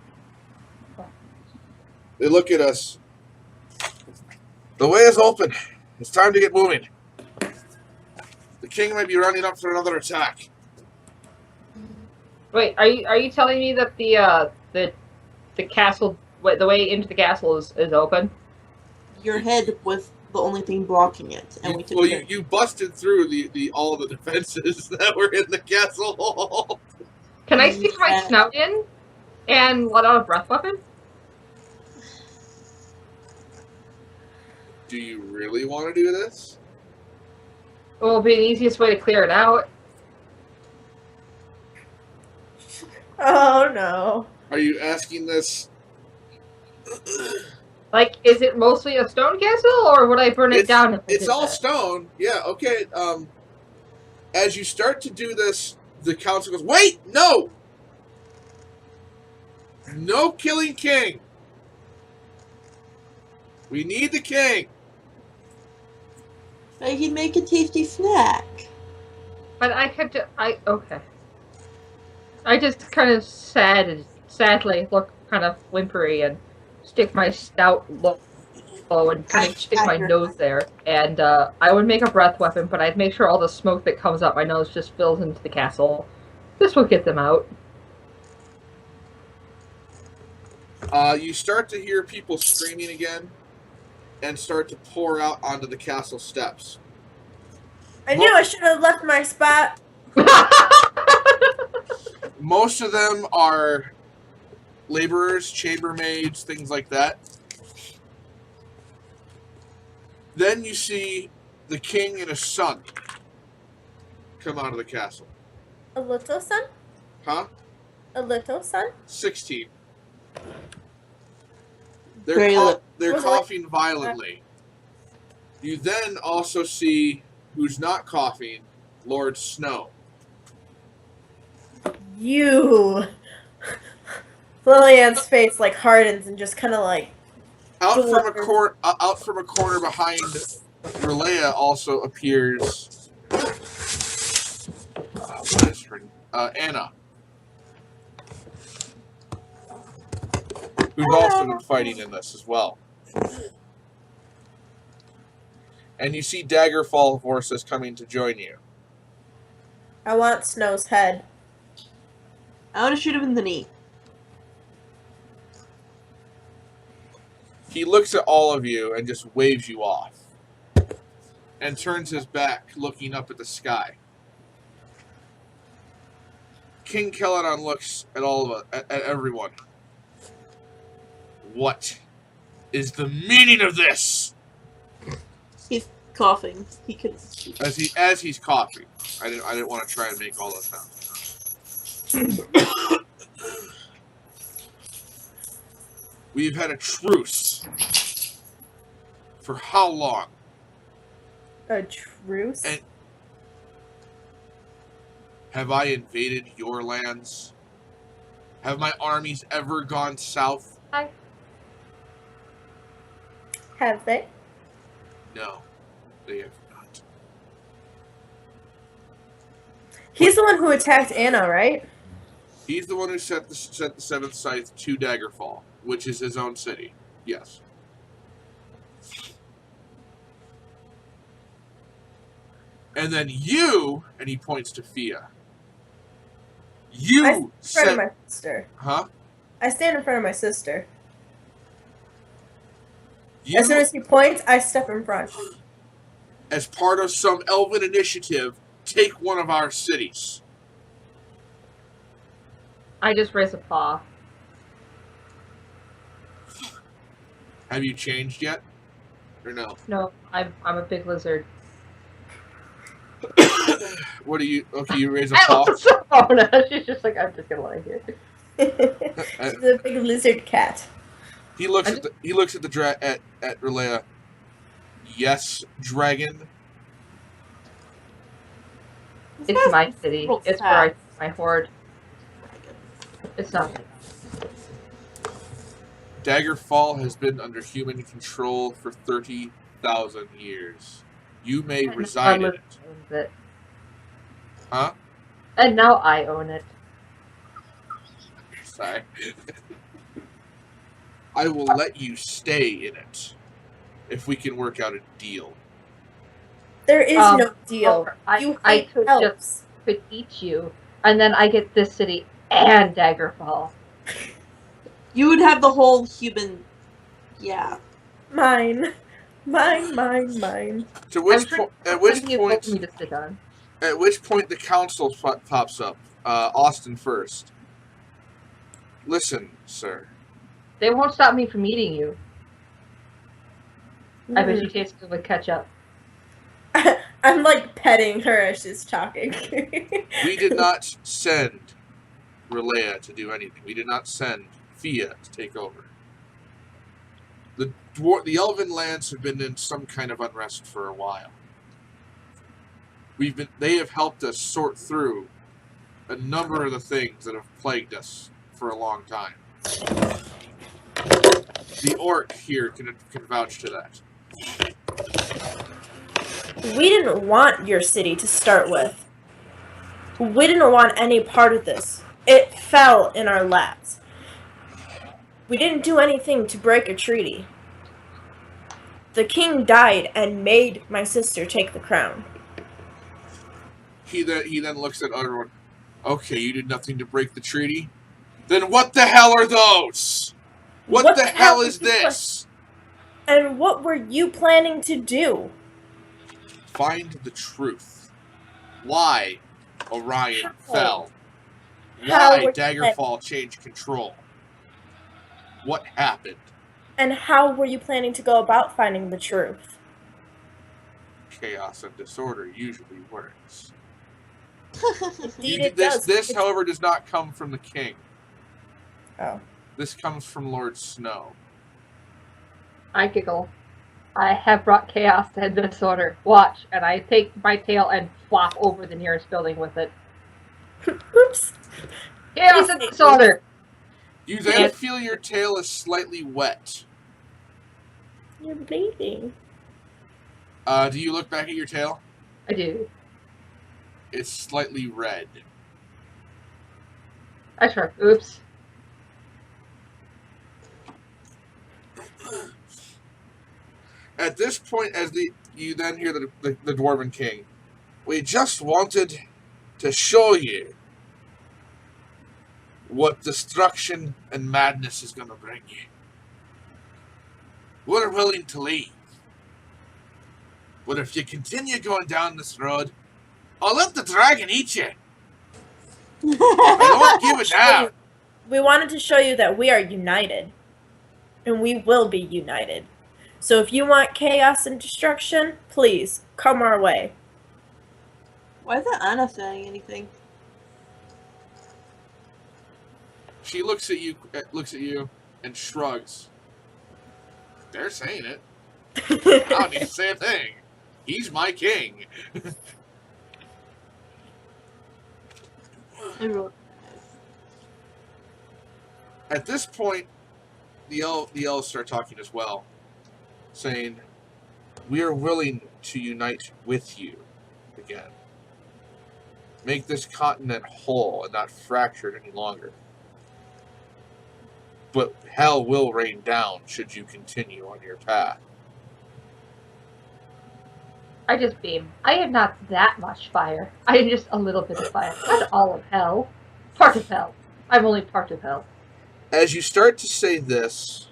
Speaker 2: They look at us. The way is open. It's time to get moving. The king might be running up for another attack.
Speaker 3: Wait, are you telling me that the castle, the way into the castle is open?
Speaker 4: Your head was the only thing blocking it, and we took
Speaker 2: Well,
Speaker 4: care.
Speaker 2: you busted through the all the defenses that were in the castle hall.
Speaker 3: Can I stick my
Speaker 4: Yeah.
Speaker 3: snout in and let out a breath weapon?
Speaker 2: Do you really want to do this?
Speaker 3: It will be the easiest way to clear it out.
Speaker 1: Oh no.
Speaker 2: Are you asking this?
Speaker 3: Like, is it mostly a stone castle, or would I burn it down if I
Speaker 2: It's
Speaker 3: did
Speaker 2: all
Speaker 3: that?
Speaker 2: stone. Yeah. Okay. As you start to do this, the council goes, "Wait, no, no killing king. We need the king."
Speaker 4: I can make a tasty snack.
Speaker 3: But I could. Okay. I just kind of sadly look kind of whimpery and stick my stout low and kind of stick my nose there. And I would make a breath weapon, but I'd make sure all the smoke that comes out my nose just fills into the castle. This will get them out.
Speaker 2: You start to hear people screaming again, and start to pour out onto the castle steps.
Speaker 1: I knew I should have left my spot.
Speaker 2: Most of them are laborers, chambermaids, things like that. Then you see the king and his son come out of the castle.
Speaker 1: A little son?
Speaker 2: Huh?
Speaker 1: A little son?
Speaker 2: 16.
Speaker 4: Very
Speaker 2: They're
Speaker 1: Was it
Speaker 2: coughing violently. You then also see, who's not coughing, Lord Snow.
Speaker 1: You. Lillian's face like hardens and just kind of like.
Speaker 2: Out from a corner behind Relea also appears. What is her? Anna, who's also been fighting in this as well. And you see Daggerfall forces coming to join you.
Speaker 1: I want Snow's head.
Speaker 4: I want to shoot him in the knee.
Speaker 2: He looks at all of you and just waves you off. And turns his back, looking up at the sky. King Celadon looks at all of at everyone. What is the meaning of this?
Speaker 4: He's coughing. He could.
Speaker 2: As he's coughing. I didn't want to try and make all those sounds. We've had a truce. For how long?
Speaker 1: A truce?
Speaker 2: And have I invaded your lands? Have my armies ever gone south?
Speaker 1: Have they?
Speaker 2: No, they have not.
Speaker 1: He's the one who attacked Anna, right?
Speaker 2: He's the one who set the seventh scythe to Daggerfall, which is his own city. Yes. And then you, and he points to Fia. You
Speaker 1: In front of my sister.
Speaker 2: Huh?
Speaker 1: I stand in front of my sister.
Speaker 2: You,
Speaker 1: As soon as he points, I step in front.
Speaker 2: as part of some elven initiative, take one of our cities.
Speaker 3: I just raise a paw.
Speaker 2: Have you changed yet? Or no?
Speaker 3: No, I'm a big lizard.
Speaker 2: What do you... Okay, you raise a
Speaker 3: I
Speaker 2: paw.
Speaker 3: love Simona. She's just like, I'm just gonna lie here.
Speaker 1: She's a big lizard cat.
Speaker 2: He looks at Relea. Yes, dragon.
Speaker 3: It's my city. It's where I keep my hoard. It's not.
Speaker 2: Daggerfall has been under human control for 30,000 years. You may reside in it. Huh?
Speaker 3: And now I own it.
Speaker 2: Sorry. I will let you stay in it if we can work out a deal.
Speaker 1: There is no deal.
Speaker 3: I
Speaker 1: You
Speaker 3: I
Speaker 1: hate
Speaker 3: could
Speaker 1: elves.
Speaker 3: just could eat you, and then I get this city and Daggerfall.
Speaker 4: You would have the whole human. Yeah.
Speaker 1: Mine. Mine.
Speaker 2: To which
Speaker 3: I'm sure
Speaker 2: at which
Speaker 3: something is
Speaker 2: point
Speaker 3: helping me to sit on.
Speaker 2: at which point the council pops up. Austin first. Listen, sir.
Speaker 3: They won't stop me from eating you. I bet
Speaker 1: Mm.
Speaker 3: you taste good with ketchup.
Speaker 1: I'm like petting her as she's talking.
Speaker 2: We did not send Relea to do anything. We did not send Fia to take over. The Elven lands have been in some kind of unrest for a while. They have helped us sort through a number of the things that have plagued us for a long time. The orc here can vouch to that.
Speaker 1: We didn't want your city to start with. We didn't want any part of this. It fell in our laps. We didn't do anything to break a treaty. The king died and made my sister take the crown.
Speaker 2: He then looks at everyone. Okay, you did nothing to break the treaty? Then what the hell are those? What the hell is this?
Speaker 1: And what were you planning to do?
Speaker 2: Find the truth. Why Orion fell. Why Daggerfall changed control. What happened?
Speaker 1: And how were you planning to go about finding the truth?
Speaker 2: Chaos and disorder usually works.
Speaker 1: Indeed,
Speaker 2: This, however, does not come from the king.
Speaker 1: Oh.
Speaker 2: This comes from Lord Snow.
Speaker 3: I giggle. I have brought chaos and disorder. Watch, and I take my tail and flop over the nearest building with it.
Speaker 1: Oops.
Speaker 3: Chaos and disorder!
Speaker 2: You then feel your tail is slightly wet.
Speaker 1: You're bleeding.
Speaker 2: Do you look back at your tail?
Speaker 3: I do.
Speaker 2: It's slightly red.
Speaker 3: I shrug. Oops.
Speaker 2: At this point, you then hear the Dwarven King. We just wanted to show you what destruction and madness is going to bring you. We're willing to leave. But if you continue going down this road, I'll let the dragon eat you. I won't give it down.
Speaker 1: We wanted to show you that we are united. And we will be united. So if you want chaos and destruction, please, come our way.
Speaker 4: Why isn't Anna saying anything?
Speaker 2: She looks at you, and shrugs. They're saying it. I don't need to say a thing. He's my king. At this point, the elves start talking as well, saying, "We are willing to unite with you again. Make this continent whole and not fractured any longer. But hell will rain down should you continue on your path."
Speaker 3: I just beam. I am not that much fire. I am just a little bit of fire. Not all of hell. Part of hell. I'm only part of hell.
Speaker 2: As you start to say this,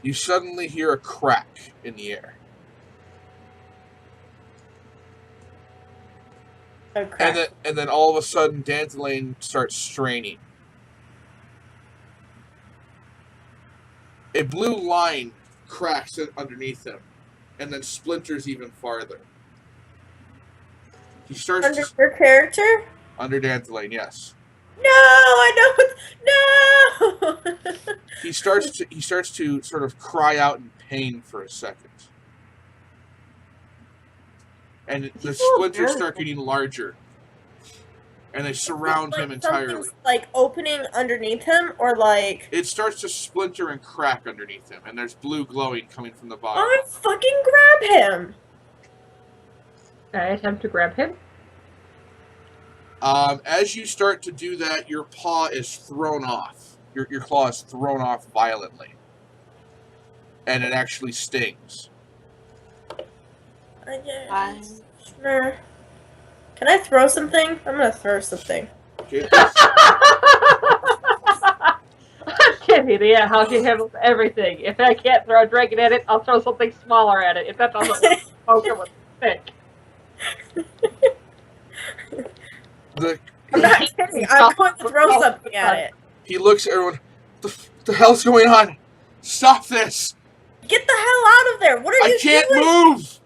Speaker 2: you suddenly hear a crack in the air.
Speaker 1: Okay.
Speaker 2: And then all of a sudden, Dandelion starts straining. A blue line cracks underneath him, and then splinters even farther. He starts
Speaker 1: Under your character?
Speaker 2: Under Dandelion, yes.
Speaker 1: No, I don't. No.
Speaker 2: He starts to sort of cry out in pain for a second. And the splinters start getting larger. And they surround him entirely.
Speaker 1: Something's like opening underneath him, or like...
Speaker 2: It starts to splinter and crack underneath him, and there's blue glowing coming from the bottom.
Speaker 1: I fucking grab him!
Speaker 3: Can I attempt to grab him?
Speaker 2: As you start to do that, your paw is thrown off. Your claw is thrown off violently. And it actually stings.
Speaker 1: Can I throw something? I'm gonna throw something.
Speaker 2: Okay.
Speaker 3: Give me the how she handles everything. If I can't throw a dragon at it, I'll throw something smaller at it. If that doesn't work, I'll poke it with a stick.
Speaker 1: I'm not kidding. I'm going to throw something at it.
Speaker 2: He looks at everyone. The hell's going on? Stop this!
Speaker 1: Get the hell out of there! What are you doing?
Speaker 2: I can't move!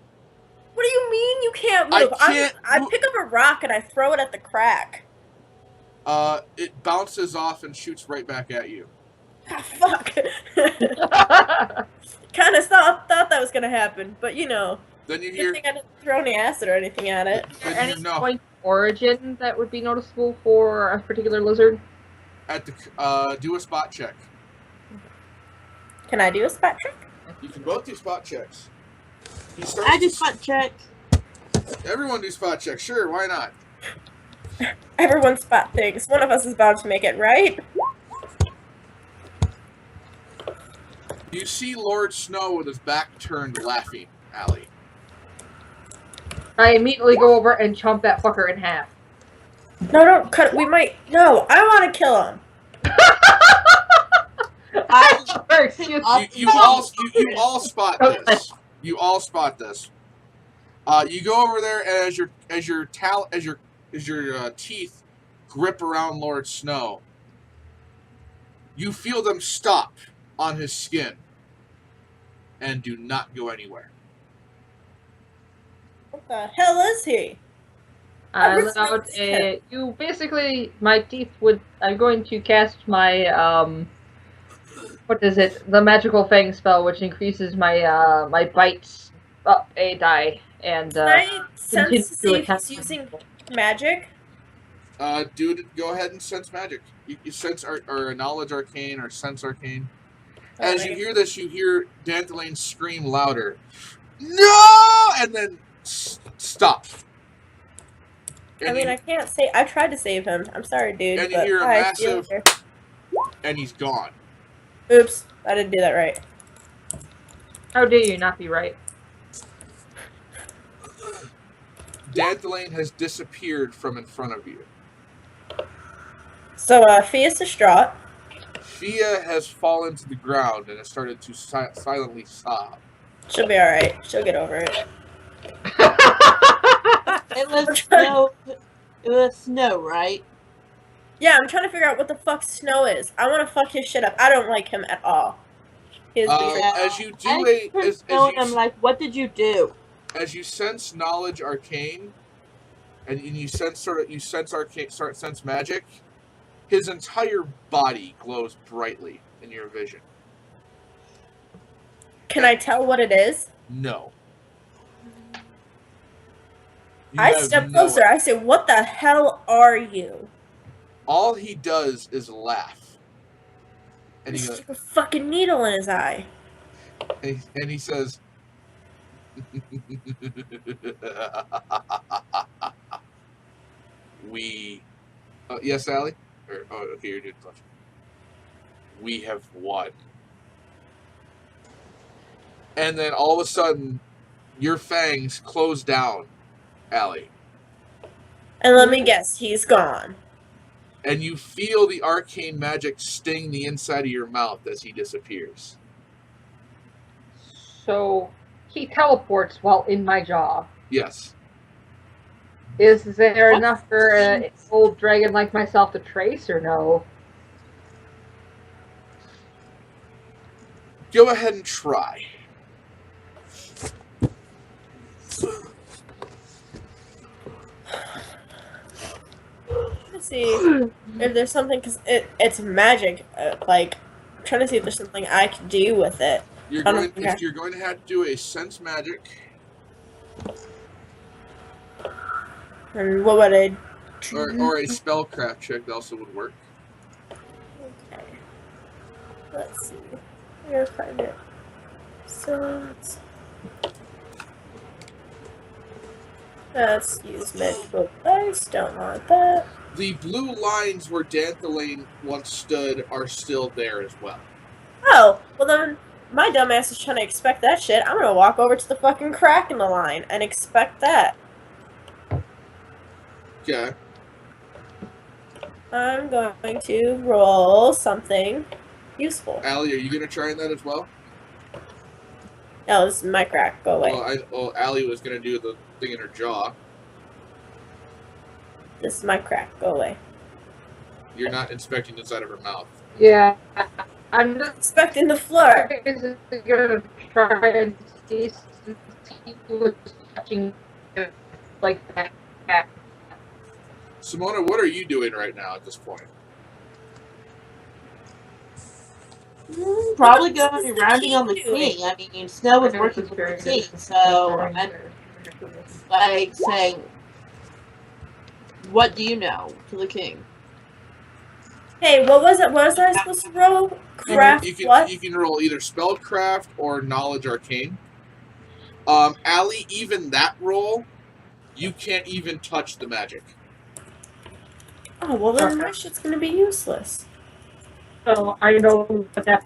Speaker 1: What do you mean you can't move? I pick up a rock and I throw it at the crack.
Speaker 2: It bounces off and shoots right back at you.
Speaker 1: Ah, fuck. Kind of thought that was gonna happen, but you know.
Speaker 2: Then you hear.
Speaker 1: Good thing I didn't throw any acid or anything at it.
Speaker 3: Is there any point of origin that would be noticeable for a particular lizard?
Speaker 2: At the do a spot check.
Speaker 1: Can I do a spot check?
Speaker 2: You can both do spot checks.
Speaker 4: I do spot checks.
Speaker 2: Everyone do spot checks. Sure, why not?
Speaker 1: Everyone spot things. One of us is bound to make it right.
Speaker 2: You see Lord Snow with his back turned, laughing, Allie.
Speaker 3: I immediately go over and chomp that fucker in half.
Speaker 1: No, don't cut it. We might. No, I want to kill him.
Speaker 2: You all spot this. You all spot this. You go over there, and as your teeth grip around Lord Snow, you feel them stop on his skin and do not go anywhere.
Speaker 1: What the hell is he?
Speaker 3: You basically, my teeth would. I'm going to cast my what is it? The magical fang spell, which increases my my bites up a die, and
Speaker 1: Can I sense to see if he's using magic?
Speaker 2: Dude, go ahead and sense magic. You sense or knowledge arcane or sense arcane. As you hear this, you hear Dantelane scream louder, "No!" and then stop.
Speaker 1: I mean, I can't say. I tried to save him. I'm sorry, dude.
Speaker 2: And you hear a massive, and he's gone.
Speaker 1: Oops, I didn't do that right.
Speaker 3: How dare you not be right?
Speaker 2: Dantelane has disappeared from in front of you.
Speaker 1: So, Fia's distraught.
Speaker 2: Fia has fallen to the ground and has started to silently sob.
Speaker 1: She'll be alright. She'll get over it.
Speaker 4: It was snow. It was snow, right?
Speaker 1: Yeah, I'm trying to figure out what the fuck Snow is. I want to fuck his shit up. I don't like him at all.
Speaker 2: As you do
Speaker 4: I'm like, what did you do?
Speaker 2: As you sense knowledge arcane, and you sense sense magic, his entire body glows brightly in your vision.
Speaker 1: Can I tell what it is?
Speaker 2: No.
Speaker 1: I step closer. I say, what the hell are you?
Speaker 2: All he does is laugh. And he goes,
Speaker 1: stick a fucking needle in his eye.
Speaker 2: And he says, we... yes, Allie? Okay, you're doing flush. We have won. And then all of a sudden, your fangs close down, Allie.
Speaker 1: And let me guess, he's gone.
Speaker 2: And you feel the arcane magic sting the inside of your mouth as he disappears.
Speaker 3: So, he teleports while in my jaw.
Speaker 2: Yes.
Speaker 3: Is there enough for an old dragon like myself to trace, or no?
Speaker 2: Go ahead and try.
Speaker 1: Let's see if there's something, because it's magic. Like, I'm trying to see if there's something I can do with it.
Speaker 2: You're going to have to do a sense magic.
Speaker 1: And what would I do?
Speaker 2: Or a spellcraft check also would work.
Speaker 1: Okay. Let's see. I gotta find it. So let's use magical dice. Don't want that.
Speaker 2: The blue lines where Dantelane once stood are still there as well.
Speaker 1: Oh, well then my dumbass is trying to expect that shit. I'm gonna walk over to the fucking crack in the line and expect that.
Speaker 2: Okay.
Speaker 1: I'm going to roll something useful.
Speaker 2: Allie, are you gonna try that as well?
Speaker 1: No, this is my crack. Go away.
Speaker 2: Well, Allie was gonna do the thing in her jaw.
Speaker 1: This is my crack. Go away.
Speaker 2: You're not inspecting the side of her mouth.
Speaker 3: Yeah, I'm just
Speaker 1: Inspecting the floor.
Speaker 3: gonna try and see since he was touching it like that.
Speaker 2: Simona, what are you doing right now at this point?
Speaker 4: Probably going to be rounding on the king. I mean, Snow is working with the king, so I'm like saying, "What do you know?" to the king.
Speaker 1: Hey, what was it? What was I supposed to roll? Craft what?
Speaker 2: You can roll either spellcraft or knowledge arcane. Allie, even that roll, you can't even touch the magic.
Speaker 1: Oh, well then my shit's gonna be useless.
Speaker 3: So I know that that's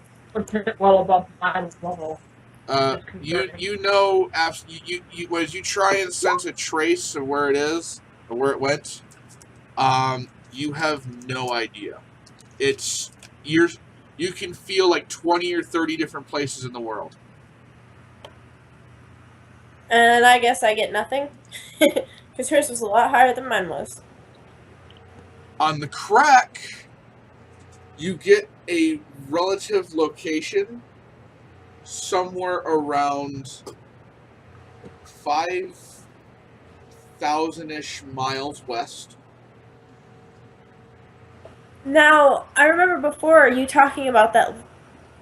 Speaker 3: well above my level.
Speaker 2: You know, as you try and sense a trace of where it is or where it went, you have no idea. You can feel like 20 or 30 different places in the world.
Speaker 1: And I guess I get nothing, because hers was a lot higher than mine was.
Speaker 2: On the crack, you get a relative location somewhere around 5,000-ish miles west.
Speaker 1: Now, I remember before you talking about that.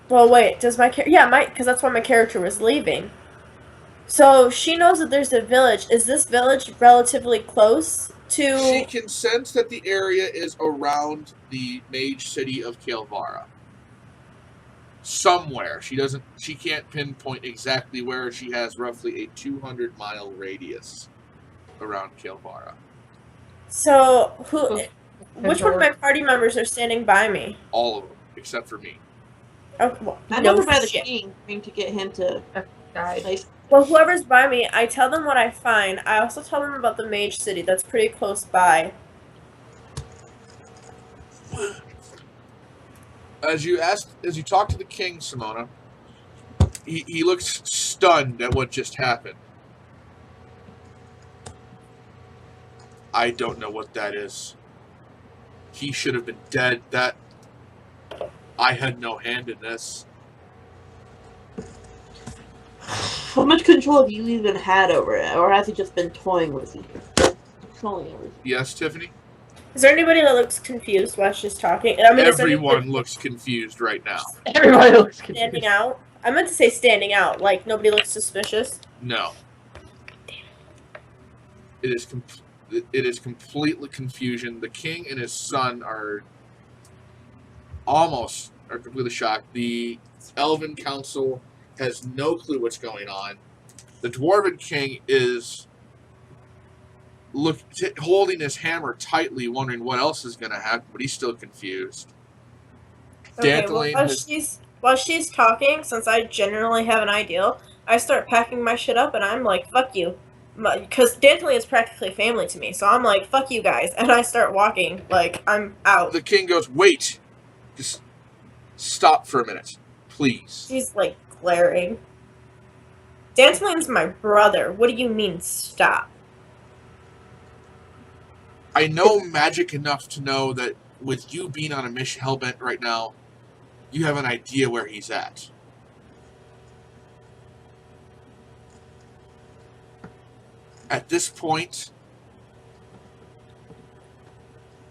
Speaker 1: Well, wait, does my character... Yeah, because that's why my character was leaving. So, she knows that there's a village. Is this village relatively close to...
Speaker 2: She can sense that the area is around the mage city of Kael'vara. Somewhere. She can't pinpoint exactly where. She has roughly a 200-mile radius around Kael'vara.
Speaker 1: So, which one of my party members are standing by me?
Speaker 2: All of them, except for me.
Speaker 1: Oh, well,
Speaker 4: I'm over by the king, trying to get him to place.
Speaker 1: Well, whoever's by me, I tell them what I find. I also tell them about the mage city. That's pretty close by.
Speaker 2: As you talk to the king, Simona, he looks stunned at what just happened. I don't know what that is. He should have been dead. I had no hand in this.
Speaker 4: How much control have you even had over it, or has he just been toying with you? Controlling everything.
Speaker 2: Yes, Tiffany?
Speaker 1: Is there anybody that looks confused while she's talking? I mean,
Speaker 2: everyone looks confused right now.
Speaker 3: Everybody looks confused.
Speaker 1: Standing out? I meant to say standing out, like nobody looks suspicious.
Speaker 2: No. It is completely confusion. The king and his son are completely shocked. The Elven Council has no clue what's going on. The Dwarven King is holding his hammer tightly, wondering what else is going to happen, but he's still confused.
Speaker 1: Okay, while she's talking, since I generally have an idea, I start packing my shit up, and I'm like, fuck you. Because Dantley is practically family to me, so I'm like, fuck you guys, and I start walking, like, I'm out.
Speaker 2: The king goes, wait! Just stop for a minute, please.
Speaker 1: She's, like, glaring. Dantley's my brother. What do you mean, stop?
Speaker 2: I know magic enough to know that with you being on a mission hellbent right now, you have an idea where he's at. At this point,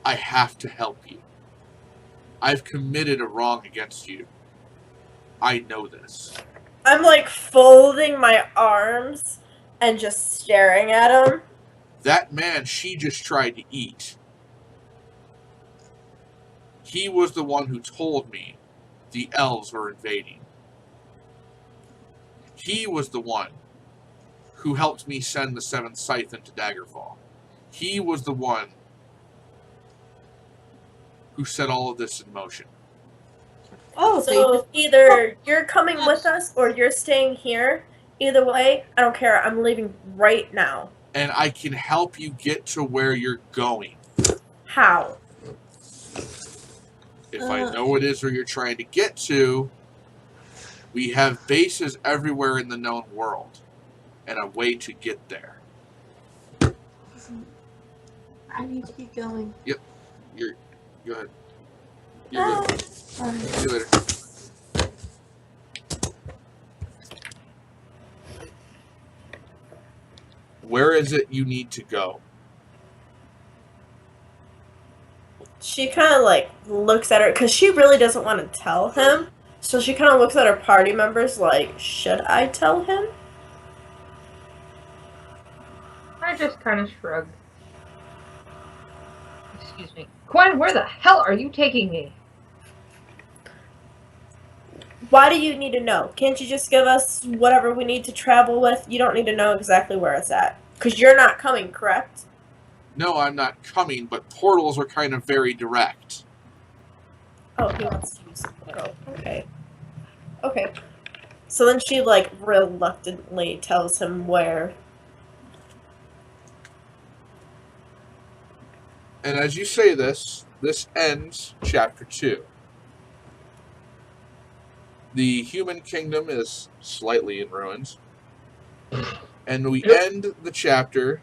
Speaker 2: I have to help you. I've committed a wrong against you. I know this.
Speaker 1: I'm like folding my arms and just staring at him.
Speaker 2: That man she just tried to eat. He was the one who told me the elves were invading. He was the one who helped me send the 7th Scythe into Daggerfall. He was the one who set all of this in motion.
Speaker 1: Oh, so either you're coming with us or you're staying here. Either way, I don't care. I'm leaving right now.
Speaker 2: And I can help you get to where you're going.
Speaker 1: How?
Speaker 2: If I know what it is where you're trying to get to, we have bases everywhere in the known world and a way to get there.
Speaker 4: I need to keep going.
Speaker 2: Go ahead. You're good. See you later. Where is it you need to go?
Speaker 1: She kind of like looks at her because she really doesn't want to tell him. So she kind of looks at her party members like, should I tell him?
Speaker 3: I just kind of shrug. Excuse me. Gwen, where the hell are you taking me?
Speaker 1: Why do you need to know? Can't you just give us whatever we need to travel with? You don't need to know exactly where it's at. Because you're not coming, correct?
Speaker 2: No, I'm not coming, but portals are kind of very direct.
Speaker 1: Oh, he wants to use the portal. Okay. Okay. So then she, like, reluctantly tells him where.
Speaker 2: And as you say this ends chapter 2. The human kingdom is slightly in ruins. And we end the chapter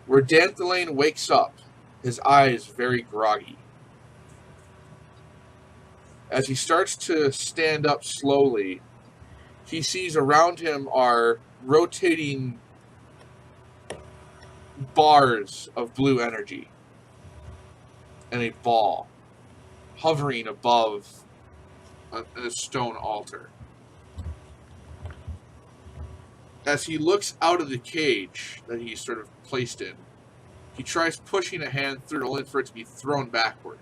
Speaker 2: where Danthalane wakes up, his eyes very groggy. As he starts to stand up slowly, he sees around him are rotating bars of blue energy and a ball hovering above a stone altar. As he looks out of the cage that he's sort of placed in, he tries pushing a hand through only for it to be thrown backward.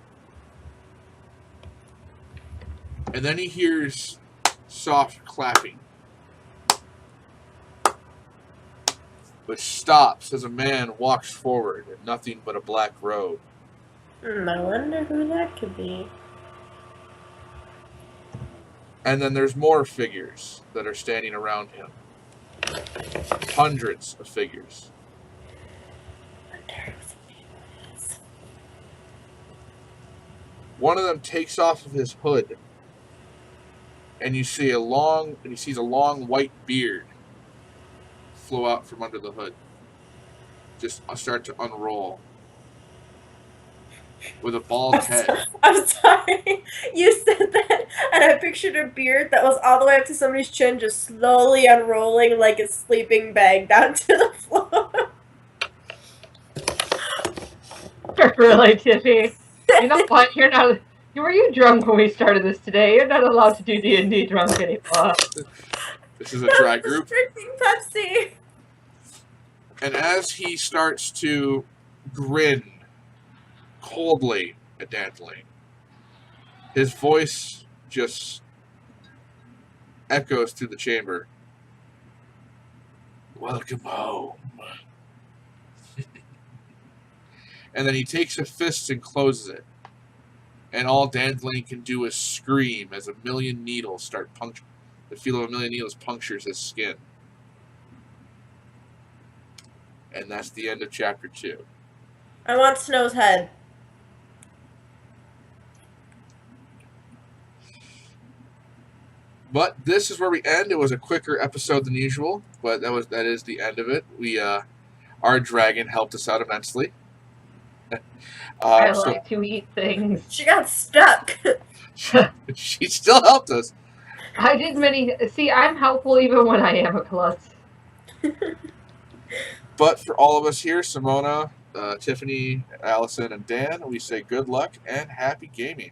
Speaker 2: And then he hears soft clapping, which stops as a man walks forward in nothing but a black robe.
Speaker 1: I wonder who that could be.
Speaker 2: And then there's more figures that are standing around him. Hundreds of figures. One of them takes off of his hood, and he sees a long white beard flow out from under the hood. Just start to unroll with a bald head.
Speaker 1: I'm sorry. You said that, and I pictured a beard that was all the way up to somebody's chin, just slowly unrolling like a sleeping bag down to the floor.
Speaker 3: Really, Tiffy? You know what? You're not. Were you drunk when we started this today? You're not allowed to do D&D drunk anymore.
Speaker 2: This is a dry group.
Speaker 1: Drinking Pepsi.
Speaker 2: And as he starts to grin coldly at Danthalane, his voice just echoes through the chamber. Welcome home. And then he takes a fist and closes it. And all Danthalane can do is scream as a million needles start puncturing. The feel of a million needles punctures his skin. And that's the end of chapter 2.
Speaker 1: I want Snow's head.
Speaker 2: But this is where we end. It was a quicker episode than usual, but that is the end of it. Our dragon helped us out immensely.
Speaker 3: I like to eat things.
Speaker 1: She got stuck.
Speaker 2: She still helped us.
Speaker 3: I did many. See, I'm helpful even when I am a klutz.
Speaker 2: But for all of us here, Simona, Tiffany, Allison, and Dan, we say good luck and happy gaming.